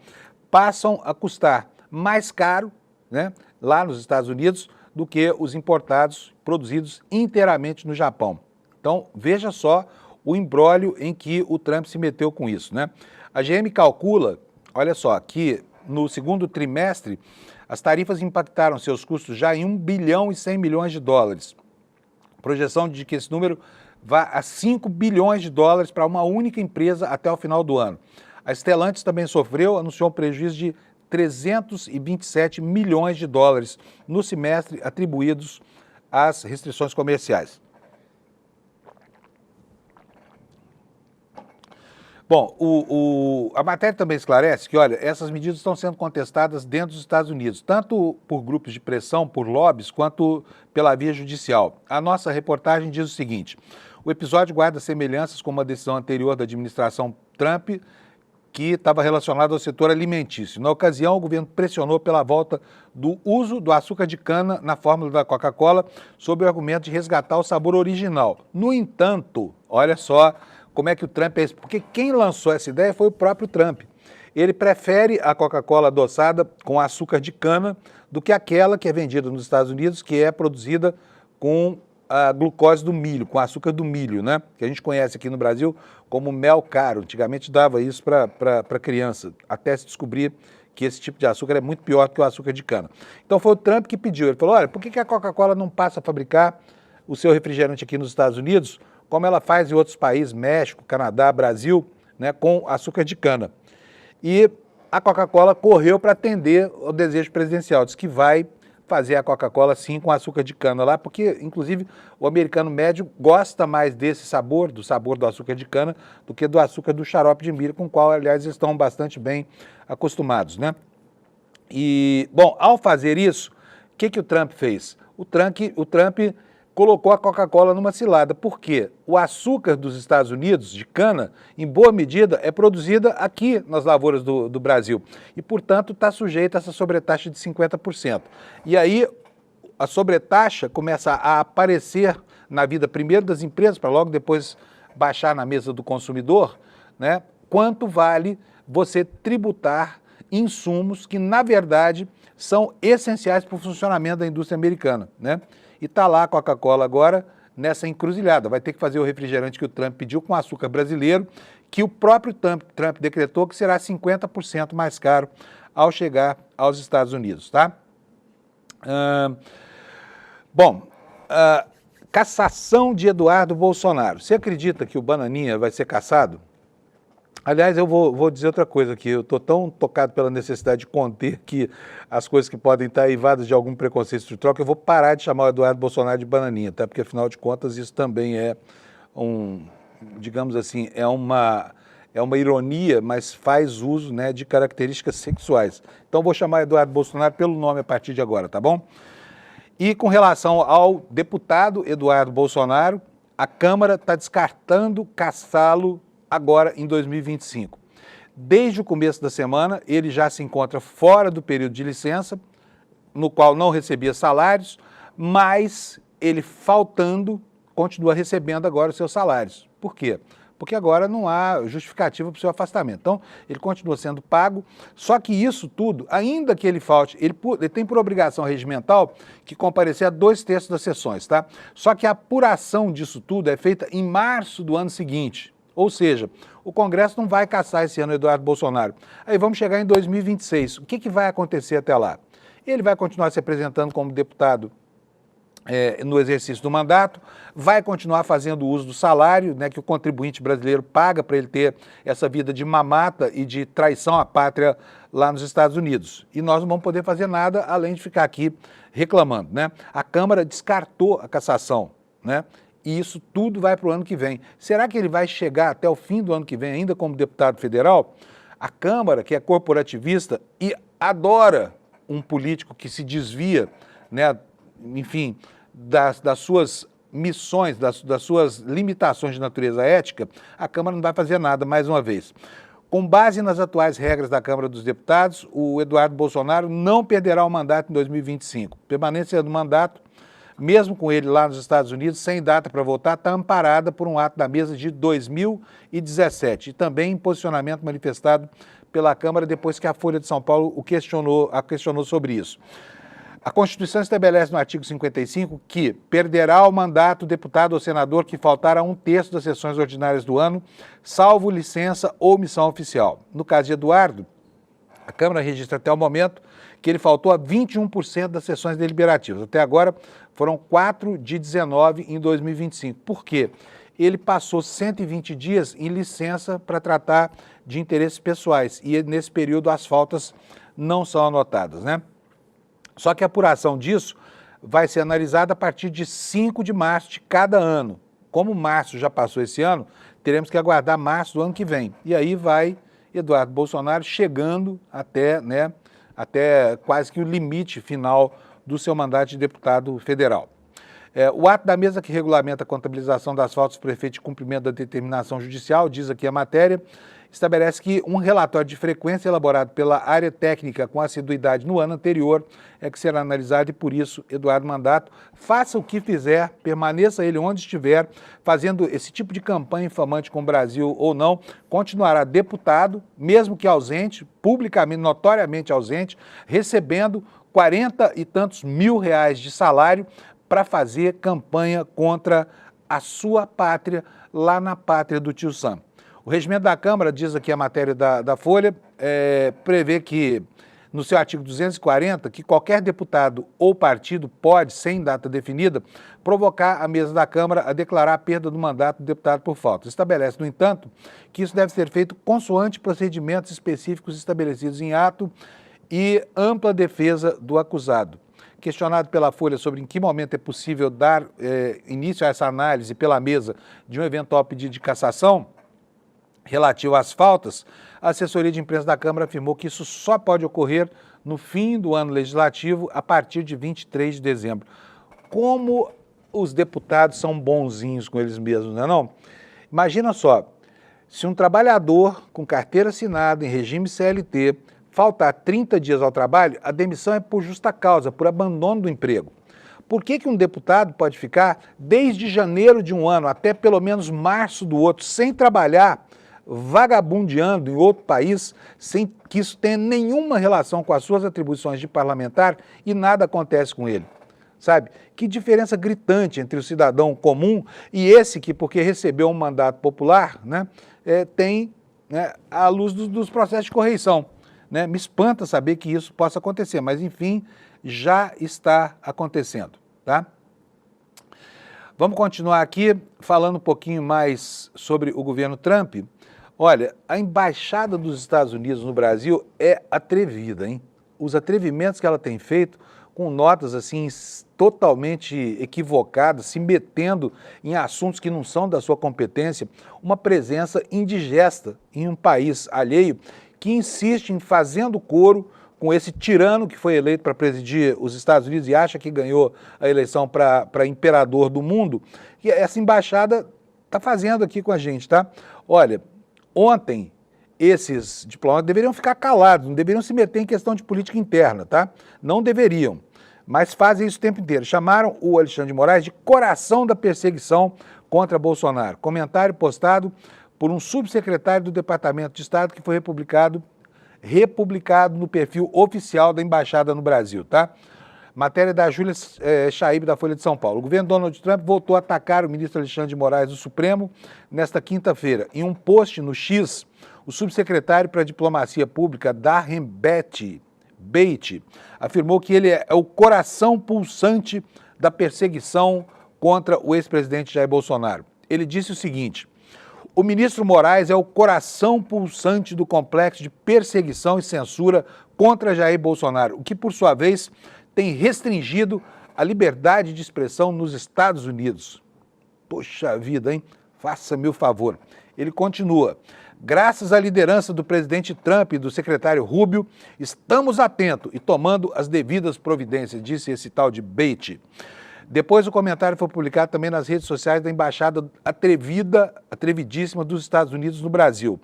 passam a custar mais caro, né, lá nos Estados Unidos do que os importados produzidos inteiramente no Japão. Então, veja só o imbróglio em que o Trump se meteu com isso, né? A GM calcula, olha só, que no segundo trimestre as tarifas impactaram seus custos já em 1 bilhão e 100 milhões de dólares. Projeção de que esse número vá a 5 bilhões de dólares para uma única empresa até o final do ano. A Stellantis também anunciou um prejuízo de 327 milhões de dólares no semestre atribuídos às restrições comerciais. Bom, a matéria também esclarece que, olha, essas medidas estão sendo contestadas dentro dos Estados Unidos, tanto por grupos de pressão, por lobbies, quanto pela via judicial. A nossa reportagem diz o seguinte: o episódio guarda semelhanças com uma decisão anterior da administração Trump, que estava relacionada ao setor alimentício. Na ocasião, o governo pressionou pela volta do uso do açúcar de cana na fórmula da Coca-Cola, sob o argumento de resgatar o sabor original. No entanto, olha só como é que o Trump é isso, porque quem lançou essa ideia foi o próprio Trump. Ele prefere a Coca-Cola adoçada com açúcar de cana do que aquela que é vendida nos Estados Unidos, que é produzida com a glucose do milho, com açúcar do milho, né? Que a gente conhece aqui no Brasil como mel caro. Antigamente dava isso para criança, até se descobrir que esse tipo de açúcar é muito pior do que o açúcar de cana. Então foi o Trump que pediu. Ele falou: olha, por que a Coca-Cola não passa a fabricar o seu refrigerante aqui nos Estados Unidos, como ela faz em outros países, México, Canadá, Brasil, né, com açúcar de cana? E a Coca-Cola correu para atender ao desejo presidencial, disse que vai fazer a Coca-Cola sim com açúcar de cana lá, porque inclusive o americano médio gosta mais desse sabor, do açúcar de cana, do que do açúcar do xarope de milho, com o qual, aliás, estão bastante bem acostumados, né? E, bom, ao fazer isso, o que o Trump fez? O Trump colocou a Coca-Cola numa cilada. Por quê? O açúcar dos Estados Unidos, de cana, em boa medida, é produzida aqui nas lavouras do Brasil. E, portanto, está sujeita a essa sobretaxa de 50%. E aí, a sobretaxa começa a aparecer na vida primeiro das empresas, para logo depois baixar na mesa do consumidor, né? Quanto vale você tributar insumos que, na verdade, são essenciais para o funcionamento da indústria americana, né? E está lá a Coca-Cola agora nessa encruzilhada. Vai ter que fazer o refrigerante que o Trump pediu com açúcar brasileiro, que o próprio Trump decretou que será 50% mais caro ao chegar aos Estados Unidos, tá? Cassação de Eduardo Bolsonaro. Você acredita que o Bananinha vai ser cassado? Aliás, eu vou dizer outra coisa aqui, eu estou tão tocado pela necessidade de conter que as coisas que podem estar eivadas de algum preconceito de troca, eu vou parar de chamar o Eduardo Bolsonaro de Bananinha, tá? Porque afinal de contas isso também é digamos assim, é uma ironia, mas faz uso, né, de características sexuais. Então vou chamar Eduardo Bolsonaro pelo nome a partir de agora, tá bom? E com relação ao deputado Eduardo Bolsonaro, a Câmara está descartando cassá-lo agora em 2025. Desde o começo da semana, ele já se encontra fora do período de licença, no qual não recebia salários, mas ele faltando, continua recebendo agora os seus salários. Por quê? Porque agora não há justificativa para o seu afastamento. Então, ele continua sendo pago, só que isso tudo, ainda que ele falte, ele tem por obrigação regimental que comparecer a 2/3 das sessões, tá? Só que a apuração disso tudo é feita em março do ano seguinte. Ou seja, o Congresso não vai cassar esse ano o Eduardo Bolsonaro. Aí vamos chegar em 2026. O que vai acontecer até lá? Ele vai continuar se apresentando como deputado no exercício do mandato, vai continuar fazendo uso do salário, né, que o contribuinte brasileiro paga para ele ter essa vida de mamata e de traição à pátria lá nos Estados Unidos. E nós não vamos poder fazer nada além de ficar aqui reclamando, né? A Câmara descartou a cassação, né? E isso tudo vai para o ano que vem. Será que ele vai chegar até o fim do ano que vem ainda como deputado federal? A Câmara, que é corporativista e adora um político que se desvia, né, enfim, das suas missões, das suas limitações de natureza ética, a Câmara não vai fazer nada mais uma vez. Com base nas atuais regras da Câmara dos Deputados, o Eduardo Bolsonaro não perderá o mandato em 2025. Permanência do mandato mesmo com ele lá nos Estados Unidos, sem data para votar, está amparada por um ato da mesa de 2017 e também em posicionamento manifestado pela Câmara depois que a Folha de São Paulo a questionou sobre isso. A Constituição estabelece no artigo 55 que perderá o mandato o deputado ou senador que faltar a 1/3 das sessões ordinárias do ano, salvo licença ou missão oficial. No caso de Eduardo, a Câmara registra até o momento que ele faltou a 21% das sessões deliberativas. Até agora foram 4 de 19 em 2025. Por quê? Ele passou 120 dias em licença para tratar de interesses pessoais e nesse período as faltas não são anotadas, né? Só que a apuração disso vai ser analisada a partir de 5 de março de cada ano. Como março já passou esse ano, teremos que aguardar março do ano que vem. E aí vai Eduardo Bolsonaro chegando até quase que o limite final do seu mandato de deputado federal. O ato da mesa que regulamenta a contabilização das faltas por efeito de cumprimento da determinação judicial, diz aqui a matéria, estabelece que um relatório de frequência elaborado pela área técnica com assiduidade no ano anterior é que será analisado e, por isso, Eduardo Mandato, faça o que fizer, permaneça ele onde estiver, fazendo esse tipo de campanha infamante com o Brasil ou não, continuará deputado, mesmo que ausente, publicamente, notoriamente ausente, recebendo 40 e tantos mil reais de salário para fazer campanha contra a sua pátria, lá na pátria do tio Sam. O regimento da Câmara, diz aqui a matéria da Folha, prevê que, no seu artigo 240, que qualquer deputado ou partido pode, sem data definida, provocar a mesa da Câmara a declarar a perda do mandato do deputado por falta. Estabelece, no entanto, que isso deve ser feito consoante procedimentos específicos estabelecidos em ato e ampla defesa do acusado. Questionado pela Folha sobre em que momento é possível dar início a essa análise pela mesa de um eventual pedido de cassação relativo às faltas, a assessoria de imprensa da Câmara afirmou que isso só pode ocorrer no fim do ano legislativo, a partir de 23 de dezembro. Como os deputados são bonzinhos com eles mesmos, não é não? Imagina só, se um trabalhador com carteira assinada em regime CLT faltar 30 dias ao trabalho, a demissão é por justa causa, por abandono do emprego. Por que um deputado pode ficar desde janeiro de um ano até pelo menos março do outro sem trabalhar, vagabundeando em outro país, sem que isso tenha nenhuma relação com as suas atribuições de parlamentar e nada acontece com ele? Sabe? Que diferença gritante entre o cidadão comum e esse que, porque recebeu um mandato popular, né, tem, né, à luz dos processos de correição. Né? Me espanta saber que isso possa acontecer, mas enfim, já está acontecendo, tá? Vamos continuar aqui falando um pouquinho mais sobre o governo Trump. Olha, a embaixada dos Estados Unidos no Brasil é atrevida, hein? Os atrevimentos que ela tem feito, com notas assim totalmente equivocadas, se metendo em assuntos que não são da sua competência, uma presença indigesta em um país alheio que insiste em fazendo coro com esse tirano que foi eleito para presidir os Estados Unidos e acha que ganhou a eleição para imperador do mundo. E essa embaixada está fazendo aqui com a gente, tá? Olha, ontem esses diplomatas deveriam ficar calados, não deveriam se meter em questão de política interna, tá? Não deveriam, mas fazem isso o tempo inteiro. Chamaram o Alexandre de Moraes de coração da perseguição contra Bolsonaro. Comentário postado por um subsecretário do Departamento de Estado que foi republicado no perfil oficial da Embaixada no Brasil, tá? Matéria da Júlia Chaib, da Folha de São Paulo. O governo Donald Trump voltou a atacar o ministro Alexandre de Moraes do Supremo nesta quinta-feira. Em um post no X, o subsecretário para a Diplomacia Pública, Darren Beatty, afirmou que ele é o coração pulsante da perseguição contra o ex-presidente Jair Bolsonaro. Ele disse o seguinte: o ministro Moraes é o coração pulsante do complexo de perseguição e censura contra Jair Bolsonaro, o que, por sua vez, tem restringido a liberdade de expressão nos Estados Unidos. Poxa vida, hein? Faça-me o favor. Ele continua: graças à liderança do presidente Trump e do secretário Rubio, estamos atentos e tomando as devidas providências, disse esse tal de Beatty. Depois o comentário foi publicado também nas redes sociais da embaixada atrevidíssima dos Estados Unidos no Brasil.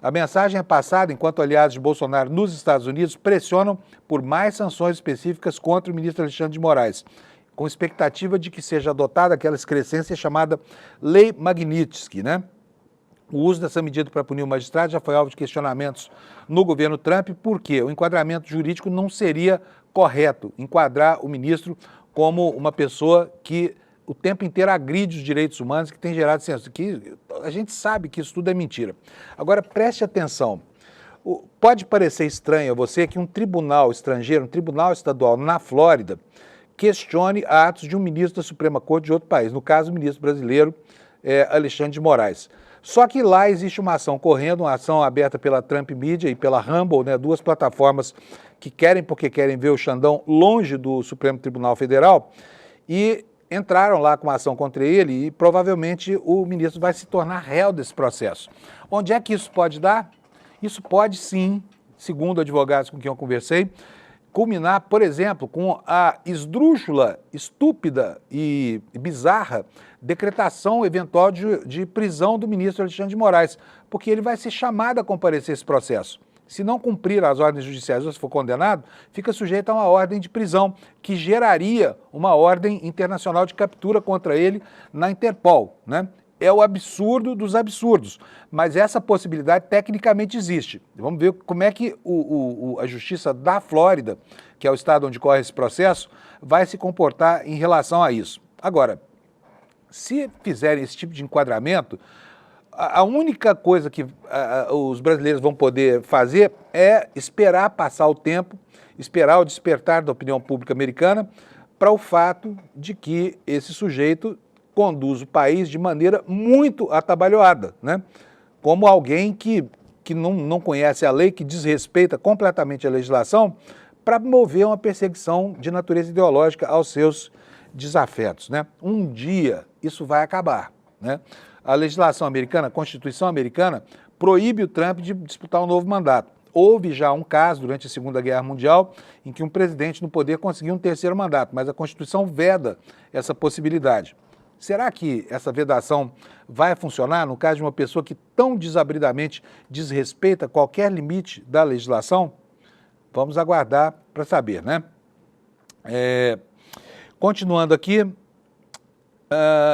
A mensagem é passada enquanto aliados de Bolsonaro nos Estados Unidos pressionam por mais sanções específicas contra o ministro Alexandre de Moraes. com expectativa de que seja adotada aquela excrescência chamada Lei Magnitsky, né? O uso dessa medida para punir o magistrado já foi alvo de questionamentos no governo Trump, porque o enquadramento jurídico não seria correto, enquadrar o ministro como uma pessoa que o tempo inteiro agride os direitos humanos, que tem gerado senso. Que a gente sabe que isso tudo é mentira. Agora, preste atenção. Pode parecer estranho a você que um tribunal estrangeiro, um tribunal estadual na Flórida, questione atos de um ministro da Suprema Corte de outro país, no caso o ministro brasileiro Alexandre de Moraes. Só que lá existe uma ação correndo, uma ação aberta pela Trump Media e pela Rumble, né, duas plataformas que querem ver o Xandão longe do Supremo Tribunal Federal, e entraram lá com uma ação contra ele e provavelmente o ministro vai se tornar réu desse processo. Onde é que isso pode dar? Isso pode sim, segundo advogados com quem eu conversei, culminar, por exemplo, com a esdrúxula, estúpida e bizarra decretação eventual de prisão do ministro Alexandre de Moraes, porque ele vai ser chamado a comparecer esse processo. Se não cumprir as ordens judiciais ou se for condenado, fica sujeito a uma ordem de prisão, que geraria uma ordem internacional de captura contra ele na Interpol, né? É o absurdo dos absurdos, mas essa possibilidade tecnicamente existe. Vamos ver como é que a Justiça da Flórida, que é o estado onde corre esse processo, vai se comportar em relação a isso. Agora, se fizerem esse tipo de enquadramento, a única coisa que os brasileiros vão poder fazer é esperar passar o tempo, esperar o despertar da opinião pública americana para o fato de que esse sujeito conduz o país de maneira muito atabalhoada, né? Como alguém que não conhece a lei, que desrespeita completamente a legislação, para mover uma perseguição de natureza ideológica aos seus desafetos, né? Um dia isso vai acabar, né? A legislação americana, a Constituição americana, proíbe o Trump de disputar um novo mandato. Houve já um caso durante a Segunda Guerra Mundial em que um presidente no poder conseguiu um terceiro mandato, mas a Constituição veda essa possibilidade. Será que essa vedação vai funcionar no caso de uma pessoa que tão desabridamente desrespeita qualquer limite da legislação? Vamos aguardar para saber, né? Continuando aqui,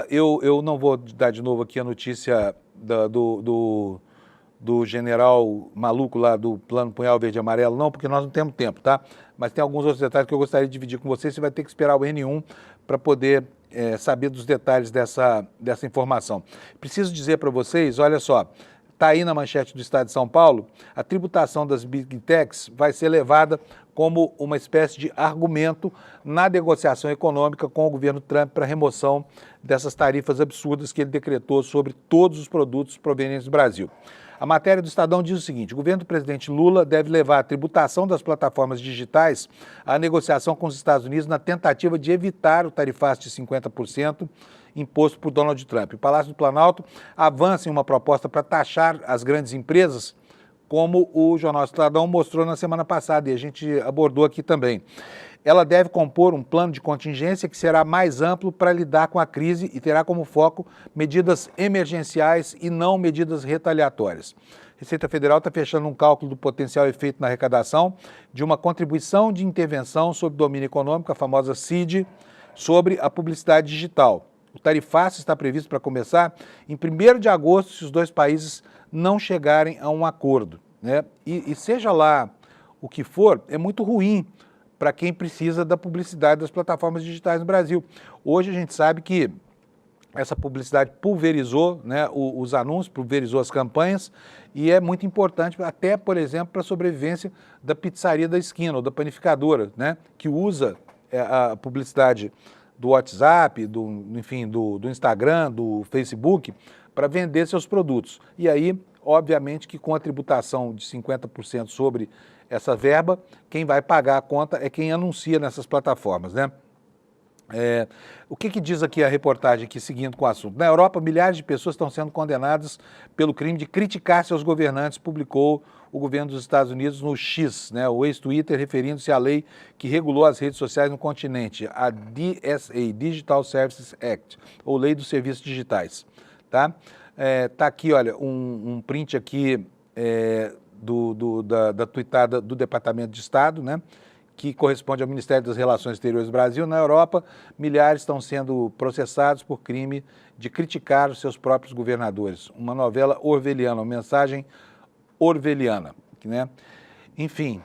eu não vou dar de novo aqui a notícia do general maluco lá do Plano Punhal Verde e Amarelo, não, porque nós não temos tempo, tá? Mas tem alguns outros detalhes que eu gostaria de dividir com você. Você vai ter que esperar o N1 para poder saber dos detalhes dessa informação. Preciso dizer para vocês, olha só, está aí na manchete do Estado de São Paulo, a tributação das Big Techs vai ser levada como uma espécie de argumento na negociação econômica com o governo Trump para a remoção dessas tarifas absurdas que ele decretou sobre todos os produtos provenientes do Brasil. A matéria do Estadão diz o seguinte: o governo do presidente Lula deve levar a tributação das plataformas digitais à negociação com os Estados Unidos na tentativa de evitar o tarifaço de 50% imposto por Donald Trump. O Palácio do Planalto avança em uma proposta para taxar as grandes empresas, como o Jornal Estadão mostrou na semana passada e a gente abordou aqui também. Ela deve compor um plano de contingência que será mais amplo para lidar com a crise e terá como foco medidas emergenciais e não medidas retaliatórias. A Receita Federal está fechando um cálculo do potencial efeito na arrecadação de uma contribuição de intervenção sobre domínio econômico, a famosa CID, sobre a publicidade digital. O tarifaço está previsto para começar em 1º de agosto, se os dois países não chegarem a um acordo, né? E seja lá o que for, é muito ruim para quem precisa da publicidade das plataformas digitais no Brasil. Hoje a gente sabe que essa publicidade pulverizou, né, os anúncios, pulverizou as campanhas, e é muito importante até, por exemplo, para a sobrevivência da pizzaria da esquina ou da panificadora, né, que usa a publicidade do WhatsApp, do Instagram, do Facebook, para vender seus produtos. E aí, obviamente, que com a tributação de 50% sobre essa verba, quem vai pagar a conta é quem anuncia nessas plataformas, né? O que diz aqui a reportagem, aqui, seguindo com o assunto? Na Europa, milhares de pessoas estão sendo condenadas pelo crime de criticar seus governantes, publicou o governo dos Estados Unidos no X, né, o ex-Twitter, referindo-se à lei que regulou as redes sociais no continente, a DSA, Digital Services Act, ou Lei dos Serviços Digitais. Tá? Tá aqui, olha, um print aqui da tweetada do Departamento de Estado, né, que corresponde ao Ministério das Relações Exteriores do Brasil. Na Europa, milhares estão sendo processados por crime de criticar os seus próprios governadores. Uma novela orwelliana, uma mensagem orwelliana, né? Enfim,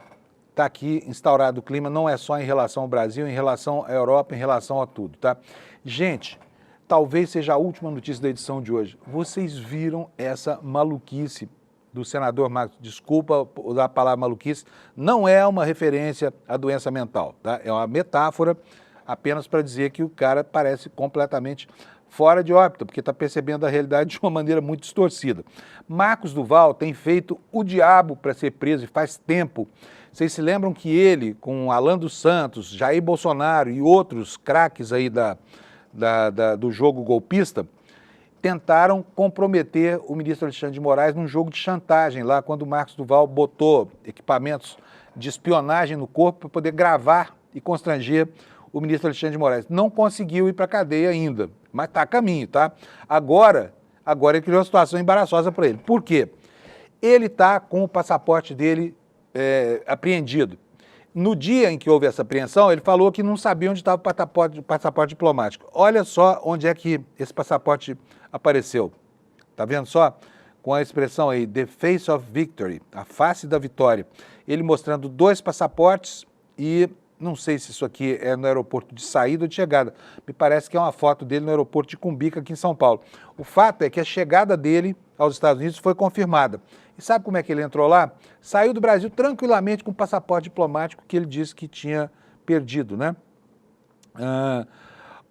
está aqui instaurado o clima, não é só em relação ao Brasil, em relação à Europa, em relação a tudo, tá? Gente, talvez seja a última notícia da edição de hoje. Vocês viram essa maluquice do senador Marcos? Desculpa usar a palavra maluquice, não é uma referência à doença mental, tá? É uma metáfora apenas para dizer que o cara parece completamente fora de órbita, porque está percebendo a realidade de uma maneira muito distorcida. Marcos Duval tem feito o diabo para ser preso e faz tempo. Vocês se lembram que ele, com Alan dos Santos, Jair Bolsonaro e outros craques aí do jogo golpista, tentaram comprometer o ministro Alexandre de Moraes num jogo de chantagem, lá quando o Marcos Duval botou equipamentos de espionagem no corpo para poder gravar e constranger o ministro Alexandre de Moraes. Não conseguiu ir para a cadeia ainda, mas está a caminho, tá? Agora ele criou uma situação embaraçosa para ele. Por quê? Ele está com o passaporte dele apreendido. No dia em que houve essa apreensão, ele falou que não sabia onde estava o passaporte diplomático. Olha só onde é que esse passaporte apareceu. Tá vendo só? Com a expressão aí, the face of victory, a face da vitória. Ele mostrando 2 passaportes e não sei se isso aqui é no aeroporto de saída ou de chegada. Me parece que é uma foto dele no aeroporto de Cumbica, aqui em São Paulo. O fato é que a chegada dele aos Estados Unidos foi confirmada. E sabe como é que ele entrou lá? Saiu do Brasil tranquilamente com o passaporte diplomático que ele disse que tinha perdido, né?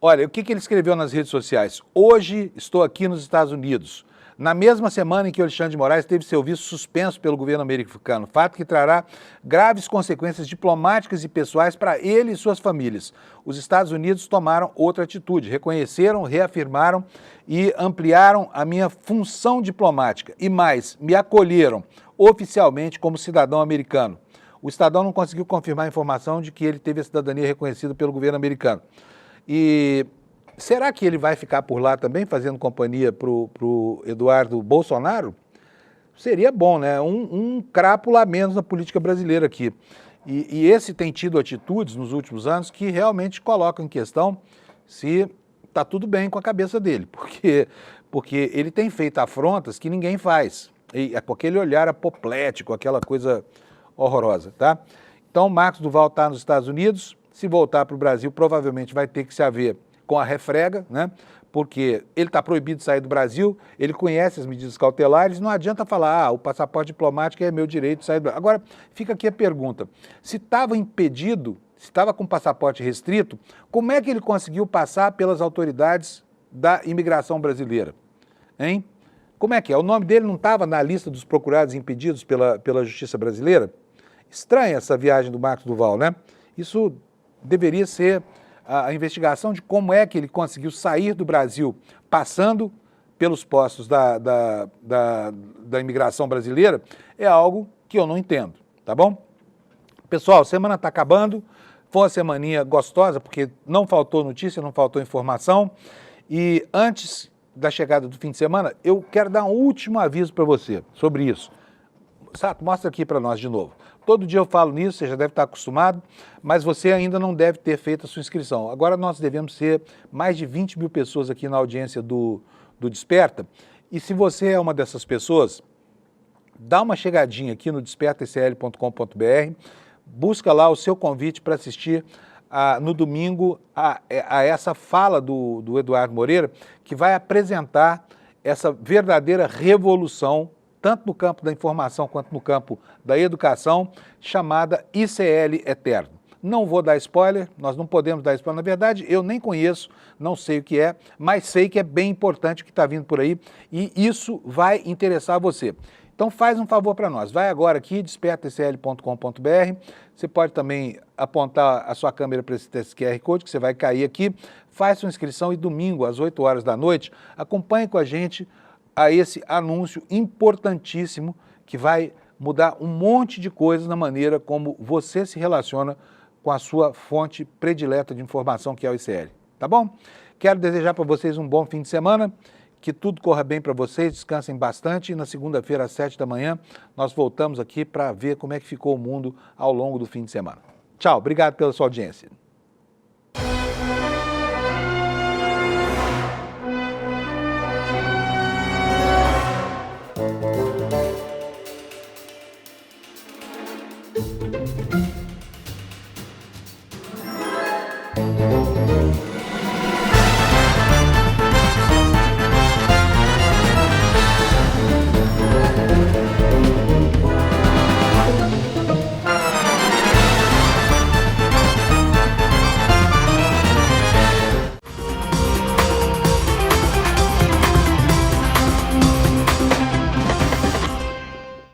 Olha, o que ele escreveu nas redes sociais? Hoje estou aqui nos Estados Unidos. Na mesma semana em que o Alexandre de Moraes teve seu visto suspenso pelo governo americano, fato que trará graves consequências diplomáticas e pessoais para ele e suas famílias. Os Estados Unidos tomaram outra atitude, reconheceram, reafirmaram e ampliaram a minha função diplomática e mais, me acolheram oficialmente como cidadão americano. O Estadão não conseguiu confirmar a informação de que ele teve a cidadania reconhecida pelo governo americano. E será que ele vai ficar por lá também, fazendo companhia para o Eduardo Bolsonaro? Seria bom, né? Um crápula a menos na política brasileira aqui. E esse tem tido atitudes nos últimos anos que realmente colocam em questão se está tudo bem com a cabeça dele, porque ele tem feito afrontas que ninguém faz, e com aquele olhar apoplético, aquela coisa horrorosa, tá? Então, Marcos Duval está nos Estados Unidos, se voltar para o Brasil, provavelmente vai ter que se haver com a refrega, né? Porque ele está proibido de sair do Brasil, ele conhece as medidas cautelares, não adianta falar, o passaporte diplomático é meu direito de sair do Brasil. Agora, fica aqui a pergunta, se estava impedido, se estava com passaporte restrito, como é que ele conseguiu passar pelas autoridades da imigração brasileira? Hein? Como é que é? O nome dele não estava na lista dos procurados e impedidos pela Justiça Brasileira? Estranha essa viagem do Marcos Duval, né? Isso deveria ser a investigação de como é que ele conseguiu sair do Brasil passando pelos postos da imigração brasileira, é algo que eu não entendo, tá bom? Pessoal, semana está acabando, foi uma semaninha gostosa, porque não faltou notícia, não faltou informação, e antes da chegada do fim de semana, eu quero dar um último aviso para você sobre isso. Sato, mostra aqui para nós de novo. Todo dia eu falo nisso, você já deve estar acostumado, mas você ainda não deve ter feito a sua inscrição. Agora nós devemos ser mais de 20 mil pessoas aqui na audiência do Desperta, e se você é uma dessas pessoas, dá uma chegadinha aqui no despertacl.com.br, busca lá o seu convite para assistir no domingo a essa fala do Eduardo Moreira, que vai apresentar essa verdadeira revolução tanto no campo da informação quanto no campo da educação, chamada ICL Eterno. Não vou dar spoiler, nós não podemos dar spoiler. Na verdade, eu nem conheço, não sei o que é, mas sei que é bem importante o que está vindo por aí e isso vai interessar você. Então faz um favor para nós, vai agora aqui, despertacl.com.br, você pode também apontar a sua câmera para esse QR Code, que você vai cair aqui, faz sua inscrição e domingo, às 8 horas da noite, acompanhe com a gente a esse anúncio importantíssimo que vai mudar um monte de coisas na maneira como você se relaciona com a sua fonte predileta de informação, que é o ICL. Tá bom? Quero desejar para vocês um bom fim de semana, que tudo corra bem para vocês, descansem bastante e na segunda-feira, às 7 da manhã, nós voltamos aqui para ver como é que ficou o mundo ao longo do fim de semana. Tchau, obrigado pela sua audiência.